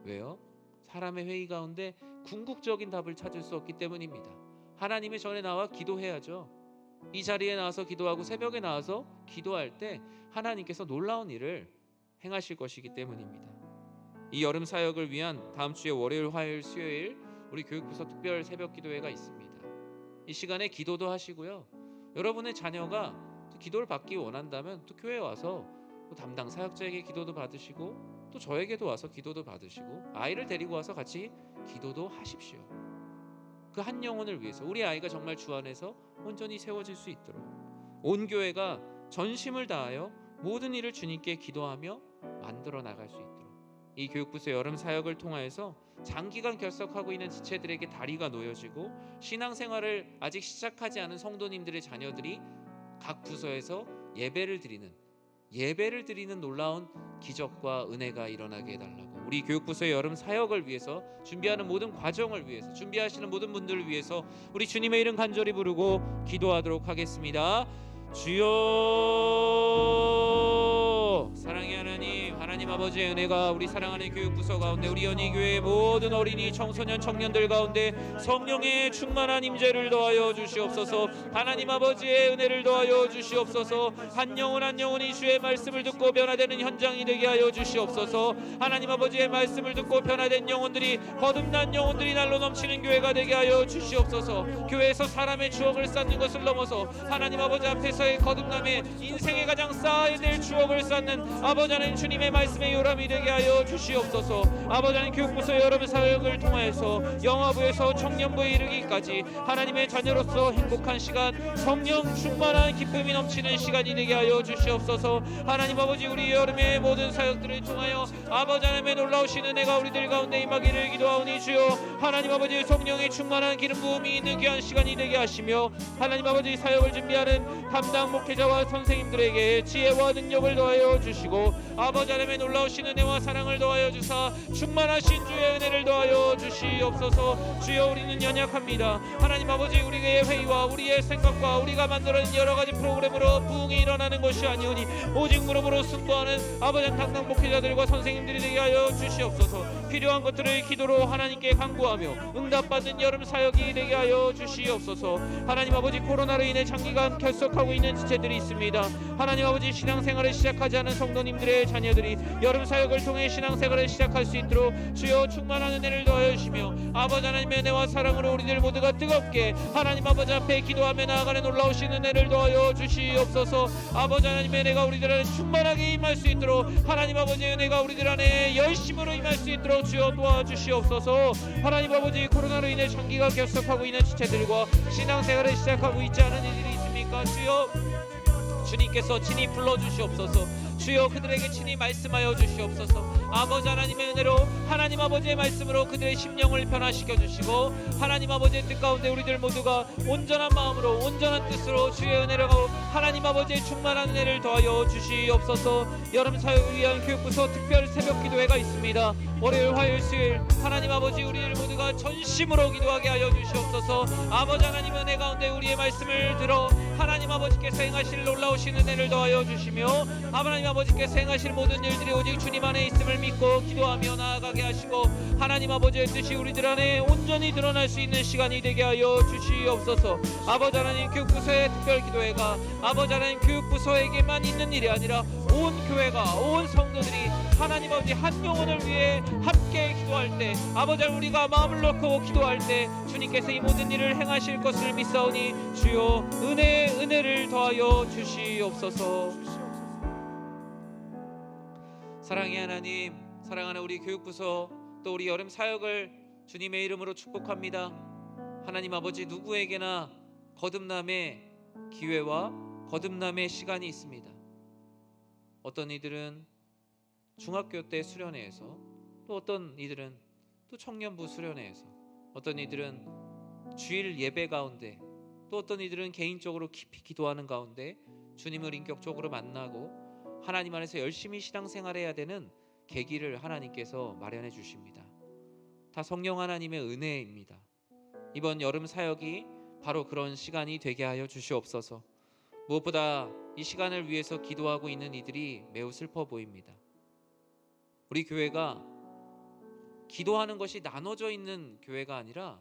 왜요? 사람의 회의 가운데 궁극적인 답을 찾을 수 없기 때문입니다. 하나님의 전에 나와 기도해야죠. 이 자리에 나와서 기도하고 새벽에 나와서 기도할 때 하나님께서 놀라운 일을 행하실 것이기 때문입니다. 이 여름 사역을 위한 다음 주에 월요일, 화요일, 수요일 우리 교육부서 특별 새벽 기도회가 있습니다. 이 시간에 기도도 하시고요. 여러분의 자녀가 기도를 받기 원한다면 또 교회에 와서 또 담당 사역자에게 기도도 받으시고 또 저에게도 와서 기도도 받으시고 아이를 데리고 와서 같이 기도도 하십시오. 그 한 영혼을 위해서 우리 아이가 정말 주 안에서 온전히 세워질 수 있도록 온 교회가 전심을 다하여 모든 일을 주님께 기도하며 만들어 나갈 수 있도록 이 교육부서 여름 사역을 통하여서 장기간 결석하고 있는 지체들에게 다리가 놓여지고 신앙생활을 아직 시작하지 않은 성도님들의 자녀들이 각 부서에서 예배를 드리는 놀라운 기적과 은혜가 일어나게 해달라고 우리 교육부서의 여름 사역을 위해서 준비하는 모든 과정을 위해서 준비하시는 모든 분들을 위해서 우리 주님의 이름 간절히 부르고 기도하도록 하겠습니다. 주여, 사랑의 하나님 아버지의 은혜가 우리 사랑하는 교육부서 가운데 우리 연희교회의 모든 어린이 청소년 청년들 가운데 성령의 충만한 임재를 더하여 주시옵소서. 하나님 아버지의 은혜를 더하여 주시옵소서. 한 영혼 한 영혼이 주의 말씀을 듣고 변화되는 현장이 되게 하여 주시옵소서. 하나님 아버지의 말씀을 듣고 변화된 영혼들이, 거듭난 영혼들이 날로 넘치는 교회가 되게 하여 주시옵소서. 교회에서 사람의 추억을 쌓는 것을 넘어서 하나님 아버지 앞에서의 거듭남에 인생의 가장 쌓아야 될 추억을 쌓는 아버지 하나님 주님의 말씀의 요람이 되게 하여 주시옵소서. 아버지 하나님 교육부서 여러분 사역을 통하여서 영화부에서 청년부에 이르기까지 하나님의 자녀로서 행복한 시간, 성령 충만한 기쁨이 넘치는 시간이 되게 하여 주시옵소서. 하나님 아버지 우리 여름의 모든 사역들을 통하여 아버지 하나님의 놀라우신 은혜가 우리들 가운데 임하기를 기도하오니 주여, 하나님 아버지 성령의 충만한 기름 부음이 있는 귀한 시간이 되게 하시며 하나님 아버지 사역을 준비하는 담당 목회자와 선생님들에게 지혜와 능력을 더하여 주시고 아버지 하나님의 놀라우신 은혜와 사랑을 더하여 주사 충만하신 주의 은혜를 더하여 주시옵소서. 주여, 우리는 연약합니다. 하나님 아버지 우리의 회의와 우리의 생각과 우리가 만들어낸 여러가지 프로그램으로 부흥이 일어나는 것이 아니오니 오직 무릎으로 승부하는 아버지 담당 목회자들과 선생님들이 되게 하여 주시옵소서. 필요한 것들을 기도로 하나님께 간구하며 응답받는 여름 사역이 되게 하여 주시옵소서. 하나님 아버지 코로나로 인해 장기간 결석하고 있는 지체들이 있습니다. 하나님 아버지 신앙생활을 시작하지 않은 성도님들의 자녀들이 여름 사역을 통해 신앙생활을 시작할 수 있도록 주여 충만한 은혜를 더하여 주시며 아버지 하나님의 은혜와 사랑으로 우리들 모두가 뜨겁게 하나님 아버지 앞에 기도하며 나아가는 놀라우신 은혜를 더하여 주시옵소서. 아버지 하나님의 은혜가 우리들 안에 충만하게 임할 수 있도록 하나님 아버지의 은혜가 우리들 안에 열심으로 임할 수 있도록 주여 도와주시옵소서. 하나님 아버지 코로나로 인해 장기가 결석하고 있는 지체들과 신앙생활을 시작하고 있지 않은 이들이 있습니까? 주여, 주님께서 친히 불러주시옵소서. 주여 그들에게 친히 말씀하여 주시옵소서. 아버지 하나님의 은혜로 하나님 아버지의 말씀으로 그들의 심령을 변화시켜 주시고 하나님 아버지의 뜻 가운데 우리들 모두가 온전한 마음으로 온전한 뜻으로 주의 은혜로 하나님 아버지의 충만한 은혜를 더하여 주시옵소서. 여름 사역을 위한 교육부서 특별 새벽 기도회가 있습니다. 월요일 화요일 수요일 하나님 아버지 우리들 모두가 전심으로 기도하게 하여 주시옵소서. 아버지 하나님 은혜 가운데 우리의 말씀을 들어 하나님 아버지께서 행하실 놀라우신 은혜를 더하여 주시며 하나님 아버지께서 행하실 모든 일들이 오직 주님 안에 있음을 믿고 기도하며 나아가게 하시고 하나님 아버지의 뜻이 우리들 안에 온전히 드러날 수 있는 시간이 되게 하여 주시옵소서. 아버지 하나님 교육부서의 특별 기도회가 아버지 하나님 교육부서에게만 있는 일이 아니라 온 교회가 온 성도들이 하나님 아버지 한 영혼을 위해 함께 기도할 때 아버지 우리가 마음을 놓고 기도할 때 주님께서 이 모든 일을 행하실 것을 믿사오니 주여 은혜를 더하여 주시옵소서. 사랑의 하나님, 사랑하는 우리 교육부서 또 우리 여름 사역을 주님의 이름으로 축복합니다. 하나님 아버지 누구에게나 거듭남의 기회와 거듭남의 시간이 있습니다. 어떤 이들은 중학교 때 수련회에서, 또 어떤 이들은 또 청년부 수련회에서, 어떤 이들은 주일 예배 가운데, 또 어떤 이들은 개인적으로 깊이 기도하는 가운데 주님을 인격적으로 만나고 하나님 안에서 열심히 신앙생활해야 되는 계기를 하나님께서 마련해 주십니다. 다 성령 하나님의 은혜입니다. 이번 여름 사역이 바로 그런 시간이 되게 하여 주시옵소서. 무엇보다 이 시간을 위해서 기도하고 있는 이들이 매우 슬퍼 보입니다. 우리 교회가 기도하는 것이 나눠져 있는 교회가 아니라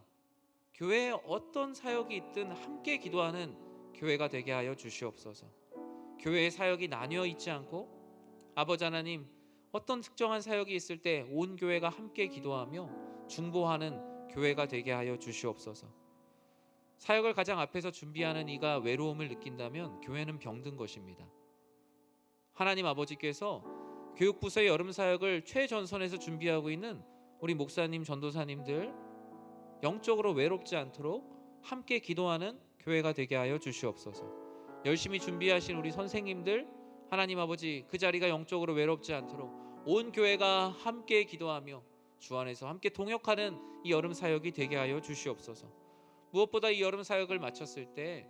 교회에 어떤 사역이 있든 함께 기도하는 교회가 되게 하여 주시옵소서. 교회의 사역이 나뉘어 있지 않고 아버지 하나님 어떤 특정한 사역이 있을 때 온 교회가 함께 기도하며 중보하는 교회가 되게 하여 주시옵소서. 사역을 가장 앞에서 준비하는 이가 외로움을 느낀다면 교회는 병든 것입니다. 하나님 아버지께서 교육부서의 여름 사역을 최전선에서 준비하고 있는 우리 목사님, 전도사님들 영적으로 외롭지 않도록 함께 기도하는 교회가 되게 하여 주시옵소서. 열심히 준비하신 우리 선생님들 하나님 아버지 그 자리가 영적으로 외롭지 않도록 온 교회가 함께 기도하며 주 안에서 함께 동역하는 이 여름 사역이 되게 하여 주시옵소서. 무엇보다 이 여름 사역을 마쳤을 때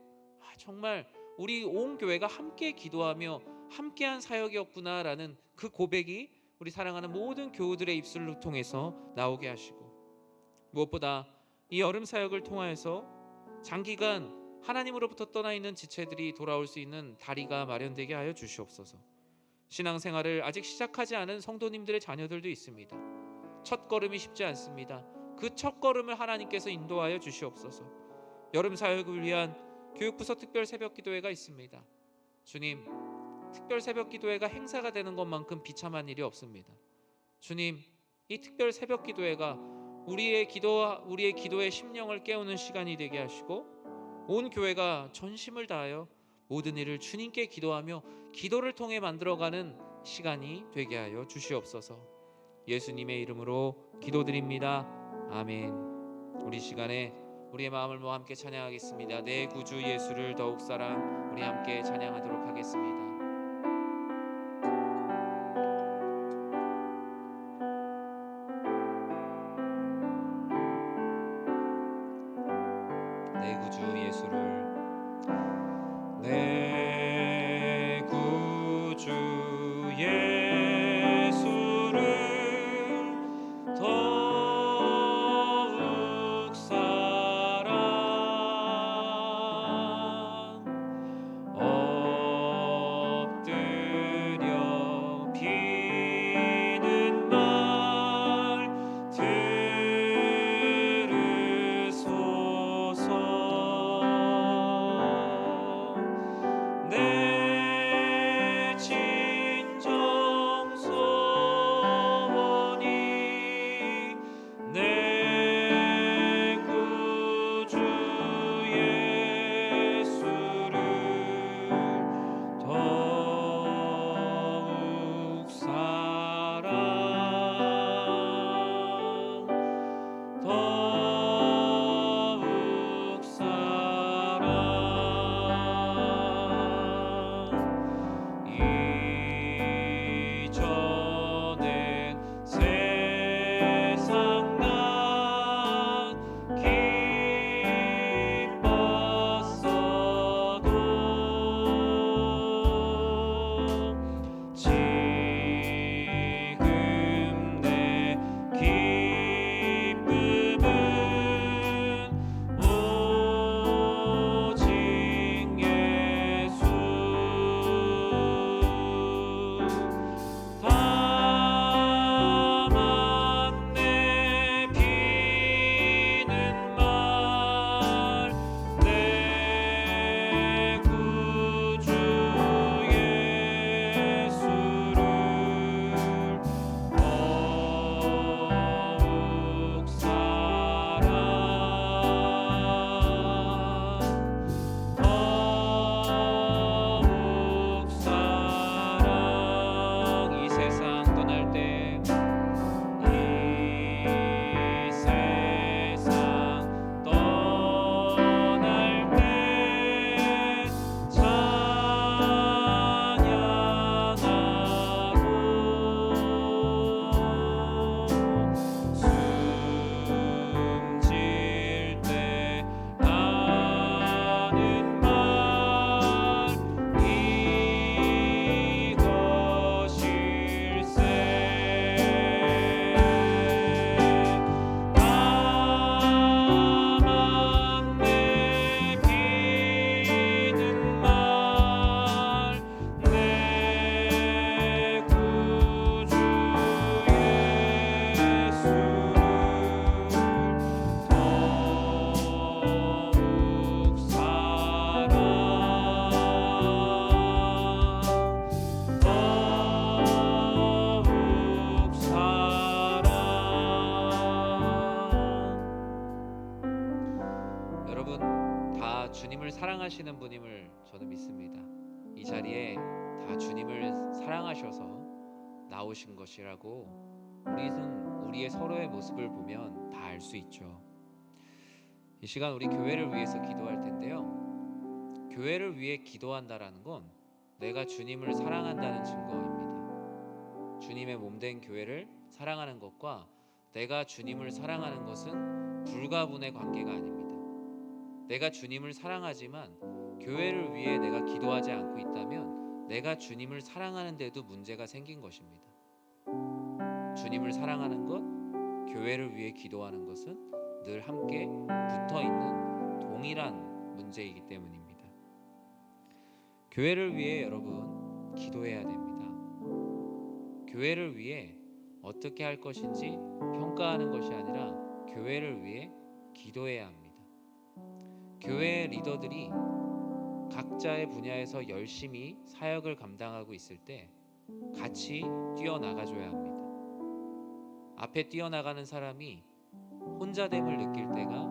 정말 우리 온 교회가 함께 기도하며 함께한 사역이었구나라는 그 고백이 우리 사랑하는 모든 교우들의 입술을 통해서 나오게 하시고, 무엇보다 이 여름 사역을 통하여서 장기간 하나님으로부터 떠나 있는 지체들이 돌아올 수 있는 다리가 마련되게 하여 주시옵소서. 신앙생활을 아직 시작하지 않은 성도님들의 자녀들도 있습니다. 첫 걸음이 쉽지 않습니다. 그 첫 걸음을 하나님께서 인도하여 주시옵소서. 여름 사역을 위한 교육부서 특별 새벽 기도회가 있습니다. 주님, 특별 새벽 기도회가 행사가 되는 것만큼 비참한 일이 없습니다. 주님, 이 특별 새벽 기도회가 우리의 기도의 심령을 깨우는 시간이 되게 하시고 온 교회가 전심을 다하여 모든 일을 주님께 기도하며 기도를 통해 만들어가는 시간이 되게 하여 주시옵소서. 예수님의 이름으로 기도드립니다. 아멘. 우리 시간에 우리의 마음을 모아 함께 찬양하겠습니다. 내 구주 예수를 더욱 사랑, 우리 함께 찬양하도록 하겠습니다. 내 구주 예수를, 내 구주 예수를 더욱 사랑, 엎드려 비는 말 들으소서. 사랑하시는 분임을 저는 믿습니다. 이 자리에 다 주님을 사랑하셔서 나오신 것이라고 우리의 서로의 모습을 보면 다 알 수 있죠. 이 시간 우리 교회를 위해서 기도할 텐데요. 교회를 위해 기도한다라는 건 내가 주님을 사랑한다는 증거입니다. 주님의 몸된 교회를 사랑하는 것과 내가 주님을 사랑하는 것은 불가분의 관계가 아닙니다. 내가 주님을 사랑하지만 교회를 위해 내가 기도하지 않고 있다면 내가 주님을 사랑하는데도 문제가 생긴 것입니다. 주님을 사랑하는 것, 교회를 위해 기도하는 것은 늘 함께 붙어있는 동일한 문제이기 때문입니다. 교회를 위해 여러분 기도해야 됩니다. 교회를 위해 어떻게 할 것인지 평가하는 것이 아니라 교회를 위해 기도해야 합니다. 교회 리더들이 각자의 분야에서 열심히 사역을 감당하고 있을 때 같이 뛰어나가줘야 합니다. 앞에 뛰어나가는 사람이 혼자됨을 느낄 때가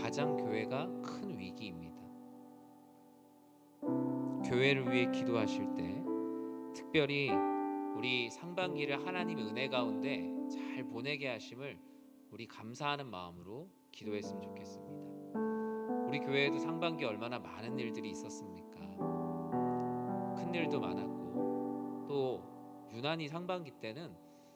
가장 교회가 큰 위기입니다. 교회를 위해 기도하실 때 특별히 우리 상반기를 하나님의 은혜 가운데 잘 보내게 하심을 우리 감사하는 마음으로 기도했으면 좋겠습니다. 우리 교회에도 상반기 얼마나 많은 일들이 있었습니까? 큰 일도 많았고 또 유난히 상반기 때는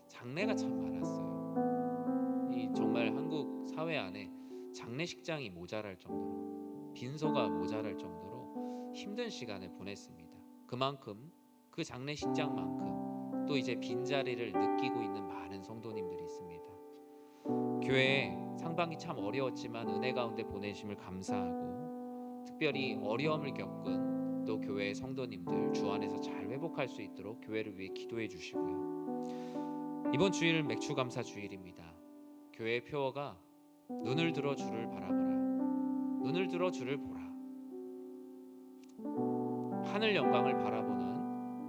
장례가 참 많았어요. 이 정말 한국 사회 안에 장례식장이 모자랄 정도로 빈소가 모자랄 정도로 힘든 시간을 보냈습니다. 그만큼 그 장례식장만큼 또 이제 빈자리를 느끼고 있는 많은 성도님들이 있습니다. 교회에 상반기 참 어려웠지만 은혜 가운데 보내심을 감사하고 특별히 어려움을 겪은 또 교회의 성도님들 주 안에서 잘 회복할 수 있도록 교회를 위해 기도해 주시고요. 이번 주일 맥추감사 주일입니다. 교회의 표어가 눈을 들어 주를 바라보라. 눈을 들어 주를 보라. 하늘 영광을 바라보는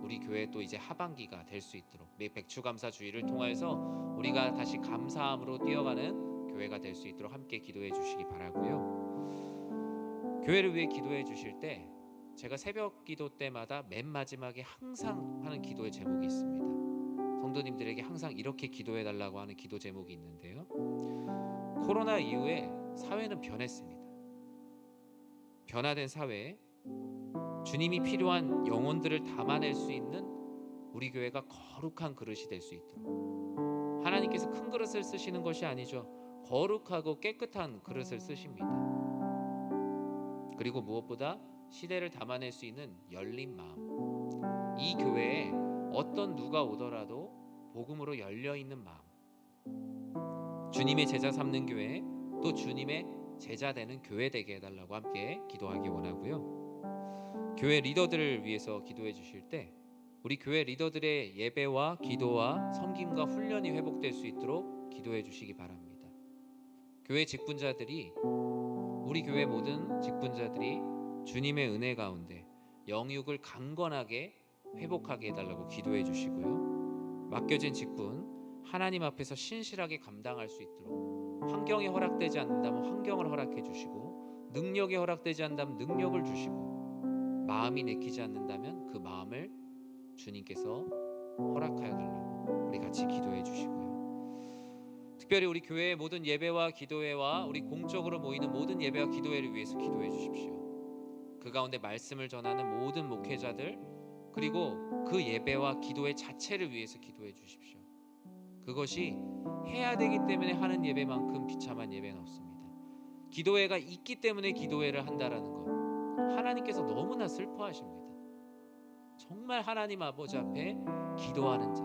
우리 교회 또 이제 하반기가 될 수 있도록 맥추감사 주일을 통해서 우리가 다시 감사함으로 뛰어가는 교회가 될 수 있도록 함께 기도해 주시기 바라고요. 교회를 위해 기도해 주실 때 제가 새벽 기도 때마다 맨 마지막에 항상 하는 기도의 제목이 있습니다. 성도님들에게 항상 이렇게 기도해 달라고 하는 기도 제목이 있는데요. 코로나 이후에 사회는 변했습니다. 변화된 사회에 주님이 필요한 영혼들을 담아낼 수 있는 우리 교회가 거룩한 그릇이 될 수 있도록 하나님께서 큰 그릇을 쓰시는 것이 아니죠. 거룩하고 깨끗한 그릇을 쓰십니다. 그리고 무엇보다 시대를 담아낼 수 있는 열린 마음, 이 교회에 어떤 누가 오더라도 복음으로 열려있는 마음, 주님의 제자 삼는 교회 또 주님의 제자 되는 교회 되게 해달라고 함께 기도하기 원하고요. 교회 리더들을 위해서 기도해 주실 때 우리 교회 리더들의 예배와 기도와 섬김과 훈련이 회복될 수 있도록 기도해 주시기 바랍니다. 교회 직분자들이 우리 교회 모든 직분자들이 주님의 은혜 가운데 영육을 강건하게 회복하게 해달라고 기도해 주시고요. 맡겨진 직분 하나님 앞에서 신실하게 감당할 수 있도록 환경이 허락되지 않는다면 환경을 허락해 주시고 능력이 허락되지 않는다면 능력을 주시고 마음이 내키지 않는다면 그 마음을 주님께서 허락하여 달라고 우리 같이 기도해 주시고요. 특별히 우리 교회의 모든 예배와 기도회와 우리 공적으로 모이는 모든 예배와 기도회를 위해서 기도해 주십시오. 그 가운데 말씀을 전하는 모든 목회자들 그리고 그 예배와 기도회 자체를 위해서 기도해 주십시오. 그것이 해야 되기 때문에 하는 예배만큼 비참한 예배는 없습니다. 기도회가 있기 때문에 기도회를 한다라는 것 하나님께서 너무나 슬퍼하십니다. 정말 하나님 아버지 앞에 기도하는 자,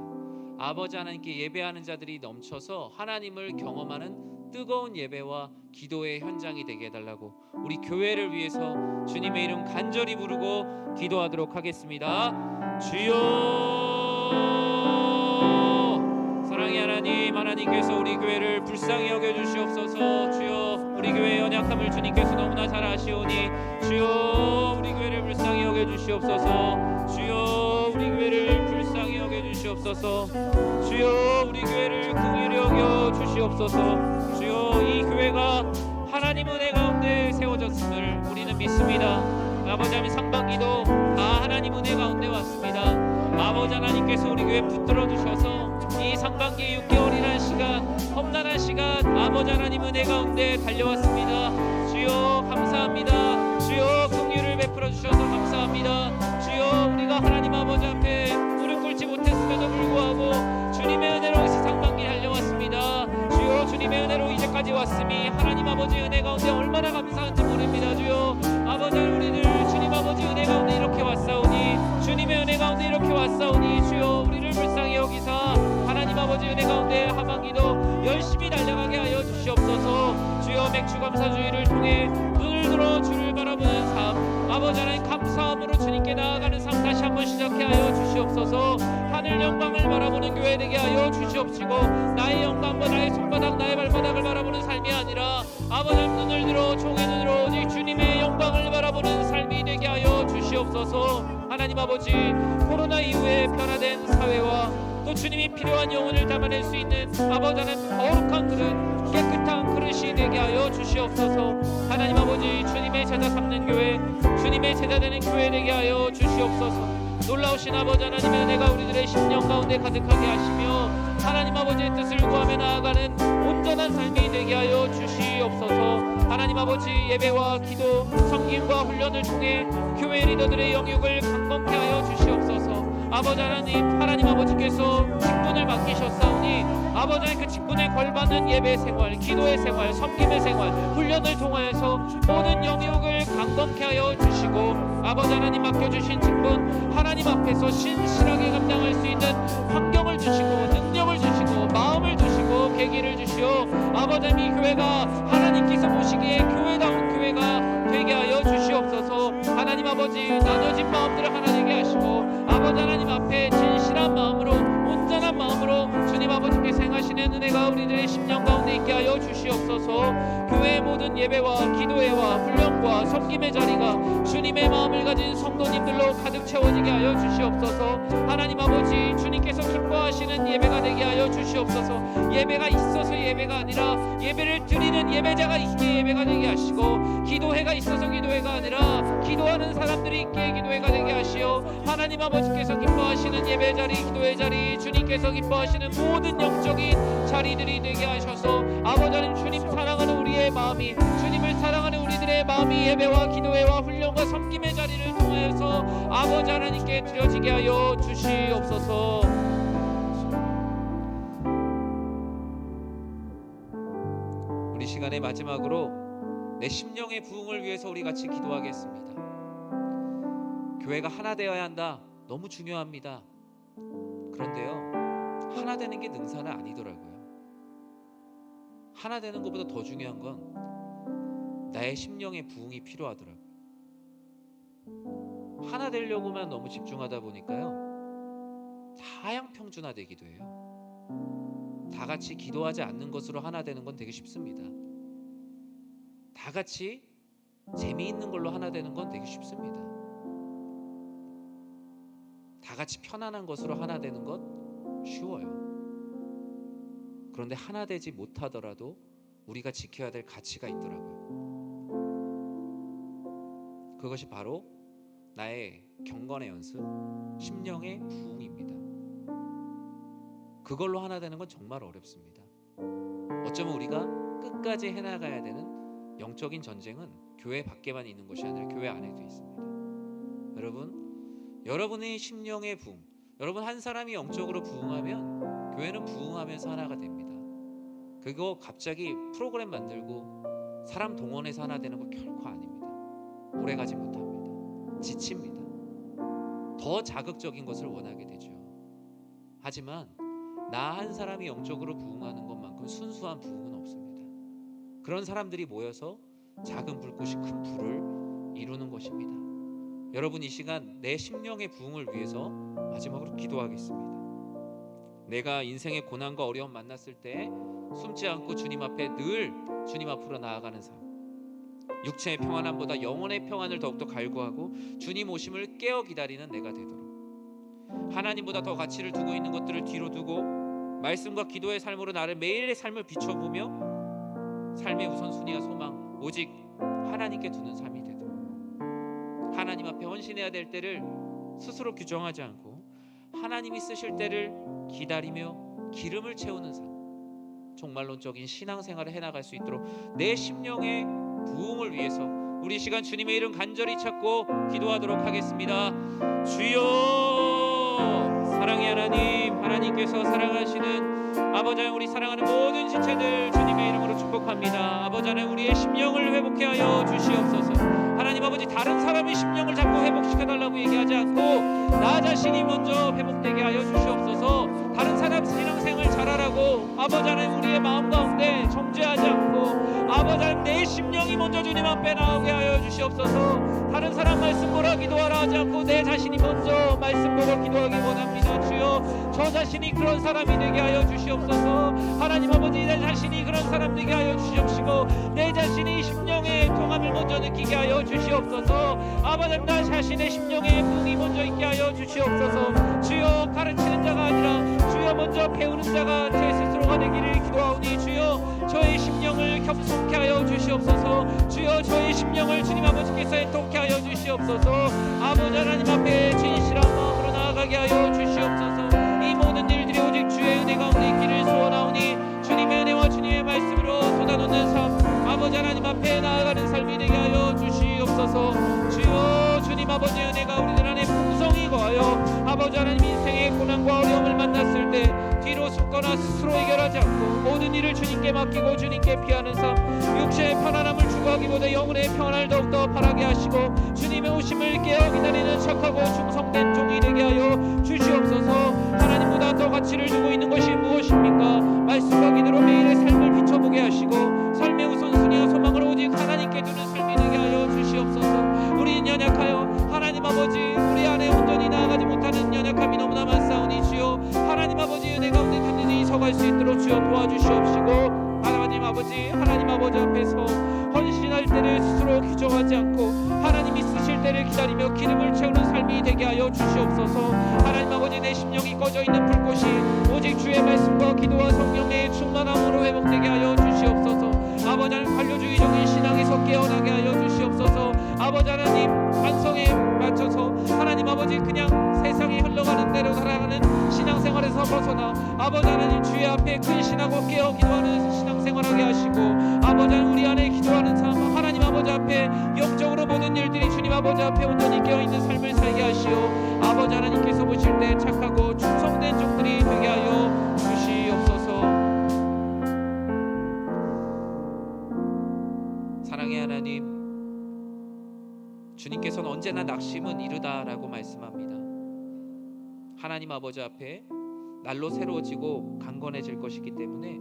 아버지 하나님께 예배하는 자들이 넘쳐서 하나님을 경험하는 뜨거운 예배와 기도의 현장이 되게 해달라고 우리 교회를 위해서 주님의 이름 간절히 부르고 기도하도록 하겠습니다. 주여, 사랑의 하나님, 하나님께서 우리 교회를 불쌍히 여겨주시옵소서. 주여, 우리 교회의 연약함을 주님께서 너무나 잘 아시오니 주여, 우리 교회를 불쌍히 여겨주시옵소서. 주여, 우리 교회를 불쌍히 여겨주시옵소서. 주여, 우리 교회를 긍휼히 여겨주시옵소서. 주여, 이 교회가 하나님 은혜 가운데 세워졌음을 우리는 믿습니다. 아버지 하나님 상반기도 다 하나님 은혜 가운데 왔습니다. 아버지 하나님께서 우리 교회 붙들어 주셔서 이 상반기 6개월이라는 시간, 험난한 시간 아버지 하나님 은혜 가운데 달려왔습니다. 주여 감사합니다. 주여 긍휼을 베풀어 주셔서 감사합니다. 주여 우리가 하나님 아버지 앞에 무릎 꿇지 못했음에도 불구하고 주님의 은혜로 이 상반기 달려왔습니다. 주여 주님의 은혜로 이제까지 왔음이 하나님 아버지 은혜 가운데 얼마나 감사한지 모릅니다. 주여 아버지 우리들 주님 아버지 은혜 가운데 이렇게 왔사오니 주님의 은혜 가운데 이렇게 왔사오니 주여 우리를 불쌍히 여기사 하나님 아버지 은혜 가운데 하반기도 열심히 달려가게 하여 주시옵소서. 주여 맥주감사주의를 통해 눈을 들어 주를 바라보는 삶 아버지 하나님 감사함으로 주님께 나아가는 삶 다시 한번 시작해 하여 주시옵소서. 하늘 영광을 바라보는 교회 되게 하여 주시옵시고 나의 영광과 나의 손바닥 나의 발바닥을 바라보는 삶이 아니라 아버지 하나님 눈을 들어 종의 눈으로 오직 주님의 영광을 바라보는 삶이 되게 하여 주시옵소서. 하나님 아버지 코로나 이후에 변화된 사회와 또 주님이 필요한 영혼을 담아낼 수 있는 아버지 하나님 거룩한 그릇 깨끗한 그릇이 되게 하여 주시옵소서. 하나님 아버지 주님의 제자 삼는 교회 주님의 제자 되는 교회 되게 하여 주시옵소서. 놀라우신 아버지 하나님의 은혜가 우리들의 심령 가운데 가득하게 하시며 하나님 아버지의 뜻을 구하며 나아가는 온전한 삶이 되게 하여 주시옵소서. 하나님 아버지 예배와 기도 섬김과 훈련을 통해 교회 리더들의 영육을 강건케 하여 주시옵소서. 아버지 하나님 아버지께서 직분을 맡기셨사오니 아버지 하나님 그 직분에 걸맞는 예배 생활 기도의 생활 섬김의 생활 훈련을 통하여서 모든 영역을 강건케 하여 주시고 아버지 하나님 맡겨주신 직분 하나님 앞에서 신실하게 감당할 수 있는 환경을 주시고 능력을 주시고 마음을 주시고 계기를 주시오. 아버지 하나님 이 교회가 하나님께서 보시기에 교회다운 교회가 되게 하여 주시옵소서. 하나님 아버지 나눠진 마음들을 하나 되게 하시고 아버지 하나님 앞에 진실한 마음으로 온전한 마음으로 주님 아버지께서 행하시는 은혜가 우리들의 심령 가운데 있게 하여 주시옵소서. 교회의 모든 예배와 기도회와 훈련과 섬김의 자리가 주님의 마음을 가진 성도님들로 가득 채워지게 하여 주시옵소서. 하나님 아버지 주님께서 기뻐하시는 예배가 되게 하여 주시옵소서. 예배가 있어서 예배가 아니라 예배를 드리는 예배자가 있기에 예배가 되게 하시고 기도회가 있어서 기도회가 아니라 기도하는 사람들이 있기에 기도회가 되게 하시오. 하나님 아버지께서 기뻐하시는 예배 자리 기도회 자리 주님께서 기뻐하시는 모든 영적인 자리들이 되게 하셔서 아버지 하나님 주님 사랑하는 우리의 마음이 주님을 사랑하는 우리들의 마음이 예배와 기도회와 훈련과 섬김의 자리를 통해서 아버지 하나님께 드려지게 하여 주시옵소서. 우리 시간의 마지막으로 내 심령의 부흥을 위해서 우리 같이 기도하겠습니다. 교회가 하나 되어야 한다. 너무 중요합니다. 그런데요 하나 되는 게 능사는 아니더라고요. 하나 되는 것보다 더 중요한 건 나의 심령의 부흥이 필요하더라고요. 하나 되려고만 너무 집중하다 보니까요 사양평준화되기도 해요. 다 같이 기도하지 않는 것으로 하나 되는 건 되게 쉽습니다. 다 같이 재미있는 걸로 하나 되는 건 되게 쉽습니다. 다 같이 편안한 것으로 하나 되는 건 쉬워요. 그런데 하나 되지 못하더라도 우리가 지켜야 될 가치가 있더라고요. 그것이 바로 나의 경건의 연습, 심령의 부흥입니다. 그걸로 하나 되는 건 정말 어렵습니다. 어쩌면 우리가 끝까지 해나가야 되는 영적인 전쟁은 교회 밖에만 있는 것이 아니라 교회 안에도 있습니다. 여러분의 심령의 부흥, 여러분 한 사람이 영적으로 부흥하면 교회는 부흥하면서 하나가 됩니다. 그거 갑자기 프로그램 만들고 사람 동원해서 하나 되는 거 결코 아닙니다. 오래가지 못합니다. 지칩니다. 더 자극적인 것을 원하게 되죠. 하지만 나 한 사람이 영적으로 부흥하는 것만큼 순수한 부흥은 없습니다. 그런 사람들이 모여서 작은 불꽃이 큰 불을 이루는 것입니다. 여러분 이 시간 내 심령의 부흥을 위해서 마지막으로 기도하겠습니다. 내가 인생의 고난과 어려움 만났을 때 숨지 않고 주님 앞에 늘 주님 앞으로 나아가는 삶, 육체의 평안함보다 영혼의 평안을 더욱더 갈구하고 주님 오심을 깨어 기다리는 내가 되도록, 하나님보다 더 가치를 두고 있는 것들을 뒤로 두고 말씀과 기도의 삶으로 나를 매일의 삶을 비춰보며 삶의 우선순위와 소망 오직 하나님께 두는 삶이 되도록, 하나님 앞에 헌신해야 될 때를 스스로 규정하지 않고 하나님이 쓰실 때를 기다리며 기름을 채우는 삶, 종말론적인 신앙생활을 해나갈 수 있도록 내 심령의 부흥을 위해서 우리 이 시간 주님의 이름 간절히 찾고 기도하도록 하겠습니다. 주여, 사랑의 하나님, 하나님께서 사랑하시는 아버지 하나님, 우리 사랑하는 모든 지체들 주님의 이름으로 축복합니다. 아버지 하나님, 우리의 심령을 회복케 하여 주시옵소서. 하나님 아버지, 다른 사람의 심령을 자꾸 회복시켜달라고 얘기하지 않고 나 자신이 먼저 회복되게 하여 주시옵소서. 다른 사람 신앙생활 잘하라고 아버지 하나님 우리의 마음 가운데 정죄하지 않고 아버지 하나님 내 심령이 먼저 주님 앞에 나오게 하여 주시옵소서. 다른 사람 말씀 보라 기도하라 하지 않고 내 자신이 먼저 말씀 보고 기도하기 원합니다. 주여, 저 자신이 그런 사람이 되게 하여 주시옵소서. 하나님 아버지, 내 자신이 그런 사람 되게 하여 주시옵시고 내 자신이 심령의 통함을 먼저 느끼게 하여 주시옵소서. 아버지, 나 자신의 심령의 부흥이 먼저 있게 하여 주시옵소서. 주여, 가르치는 자가 아니라 주여 먼저 배우는 자가 제 스스로가 되기를 기도하오니 주여, 저의 심령을 겸손케 하여 주시옵소서. 주여, 저의 심령을 주님 아버지께서 애통케 하여 주시옵소서. 아버지 하나님 앞에 진실한 마음으로 나아가게 하여 주시옵소서. 이 모든 일들이 오직 주의 은혜 가운데 있기를 소원하오니 주님의 은혜와 주님의 말씀으로 쏟아놓는 삶, 아버지 하나님 앞에 나아가는 삶이 되게 하여 주시옵소서. 주여, 주님 아버지의 은혜가 우리들 안에 풍성히 거하여 아버지 하나님 인생의 고난과 어려움을 만났을 때 뒤로 숨거나 스스로 해결하지 않고 모든 일을 주님께 맡기고 주님께 피하는 삶, 육체의 편안함을 추구하기보다 영혼의 평안을 더욱더 바라게 하시고 주님의 오심을 깨어 기다리는 착하고 충성된 종이 되게 하여 주시옵소서. 하나님보다 더 가치를 두고 있는 것이 무엇입니까? 말씀과 기도로 매일의 삶을 비춰보게 하시고 삶의 우선순위와 소망을 오직 하나님께 두는 삶이 되게 하여 주시옵소서. 우리는 연약하여 하나님 아버지 우리 안에 온전히 나아가지 못하는 연약함이 너무나 많사오니 주여, 하나님 아버지 은혜 가운데 든든히 서갈 수 있도록 주여 도와주시옵시고 하나님 아버지 앞에서 헌신할 때를 스스로 규정하지 않고 하나님이 쓰실 때를 기다리며 기름을 채우는 삶이 되게 하여 주시옵소서. 하나님 아버지, 내 심령이 꺼져 있는 불꽃이 오직 주의 말씀과 기도와 성령의 충만함으로 회복되게 하여 주시옵소서. 아버지 하나님, 관료주의적인 신앙에서 깨어나게 하여 주시옵소서. 아버지 하나님, 반성에 맞춰서 하나님 아버지 그냥 세상에 흘러가는 대로 살아가는 신앙생활에서 벗어나 아버지 하나님 주의 앞에 근신하고 깨어 기도하는 신앙생활하게 하시고 아버지 하나님 우리 안에 기도하는 삶, 하나님 아버지 앞에 영적으로 모든 일들이 주님 아버지 앞에 온전히 깨어있는 삶을 살게 하시오. 아버지 하나님께서 보실 때 착하고 충성된 종들이 되게 하여 주시옵소서. 사랑의 하나님, 주님께서는 언제나 낙심은 이르다라고 말씀합니다. 하나님 아버지 앞에 날로 새로워지고 강건해질 것이기 때문에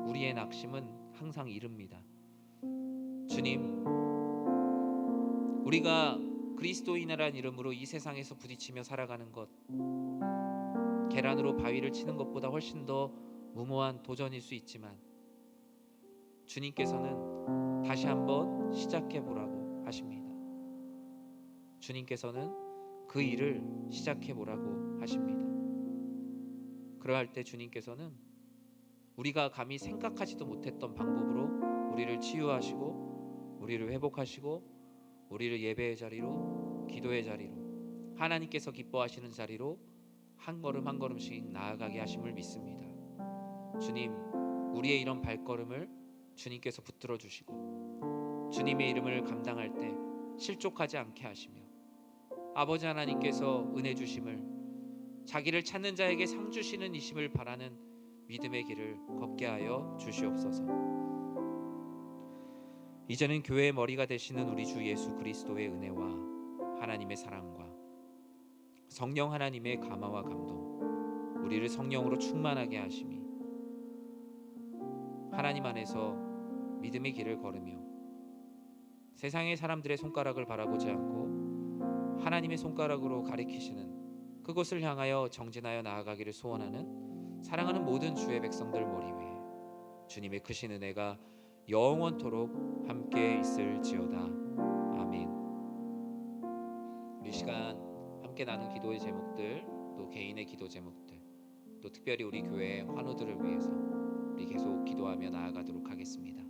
우리의 낙심은 항상 이릅니다. 주님, 우리가 그리스도인이라는 이름으로 이 세상에서 부딪히며 살아가는 것, 계란으로 바위를 치는 것보다 훨씬 더 무모한 도전일 수 있지만 주님께서는 다시 한번 시작해 보라고 하십니다. 주님께서는 그 일을 시작해 보라고 하십니다. 그러할 때 주님께서는 우리가 감히 생각하지도 못했던 방법으로 우리를 치유하시고 우리를 회복하시고 우리를 예배의 자리로, 기도의 자리로, 하나님께서 기뻐하시는 자리로 한 걸음 한 걸음씩 나아가게 하심을 믿습니다. 주님, 우리의 이런 발걸음을 주님께서 붙들어 주시고 주님의 이름을 감당할 때 실족하지 않게 하시며 아버지 하나님께서 은혜 주심을, 자기를 찾는 자에게 상 주시는 이심을 바라는 믿음의 길을 걷게 하여 주시옵소서. 이제는 교회의 머리가 되시는 우리 주 예수 그리스도의 은혜와 하나님의 사랑과 성령 하나님의 감화와 감동, 우리를 성령으로 충만하게 하심이 하나님 안에서 믿음의 길을 걸으며 세상의 사람들의 손가락을 바라보지 않고 하나님의 손가락으로 가리키시는 그곳을 향하여 정진하여 나아가기를 소원하는 사랑하는 모든 주의 백성들 머리 위에 주님의 크신 은혜가 영원토록 함께 있을지어다. 아멘. 우리 시간 함께 나눈 기도의 제목들, 또 개인의 기도 제목들, 또 특별히 우리 교회 환우들을 위해서 우리 계속 기도하며 나아가도록 하겠습니다.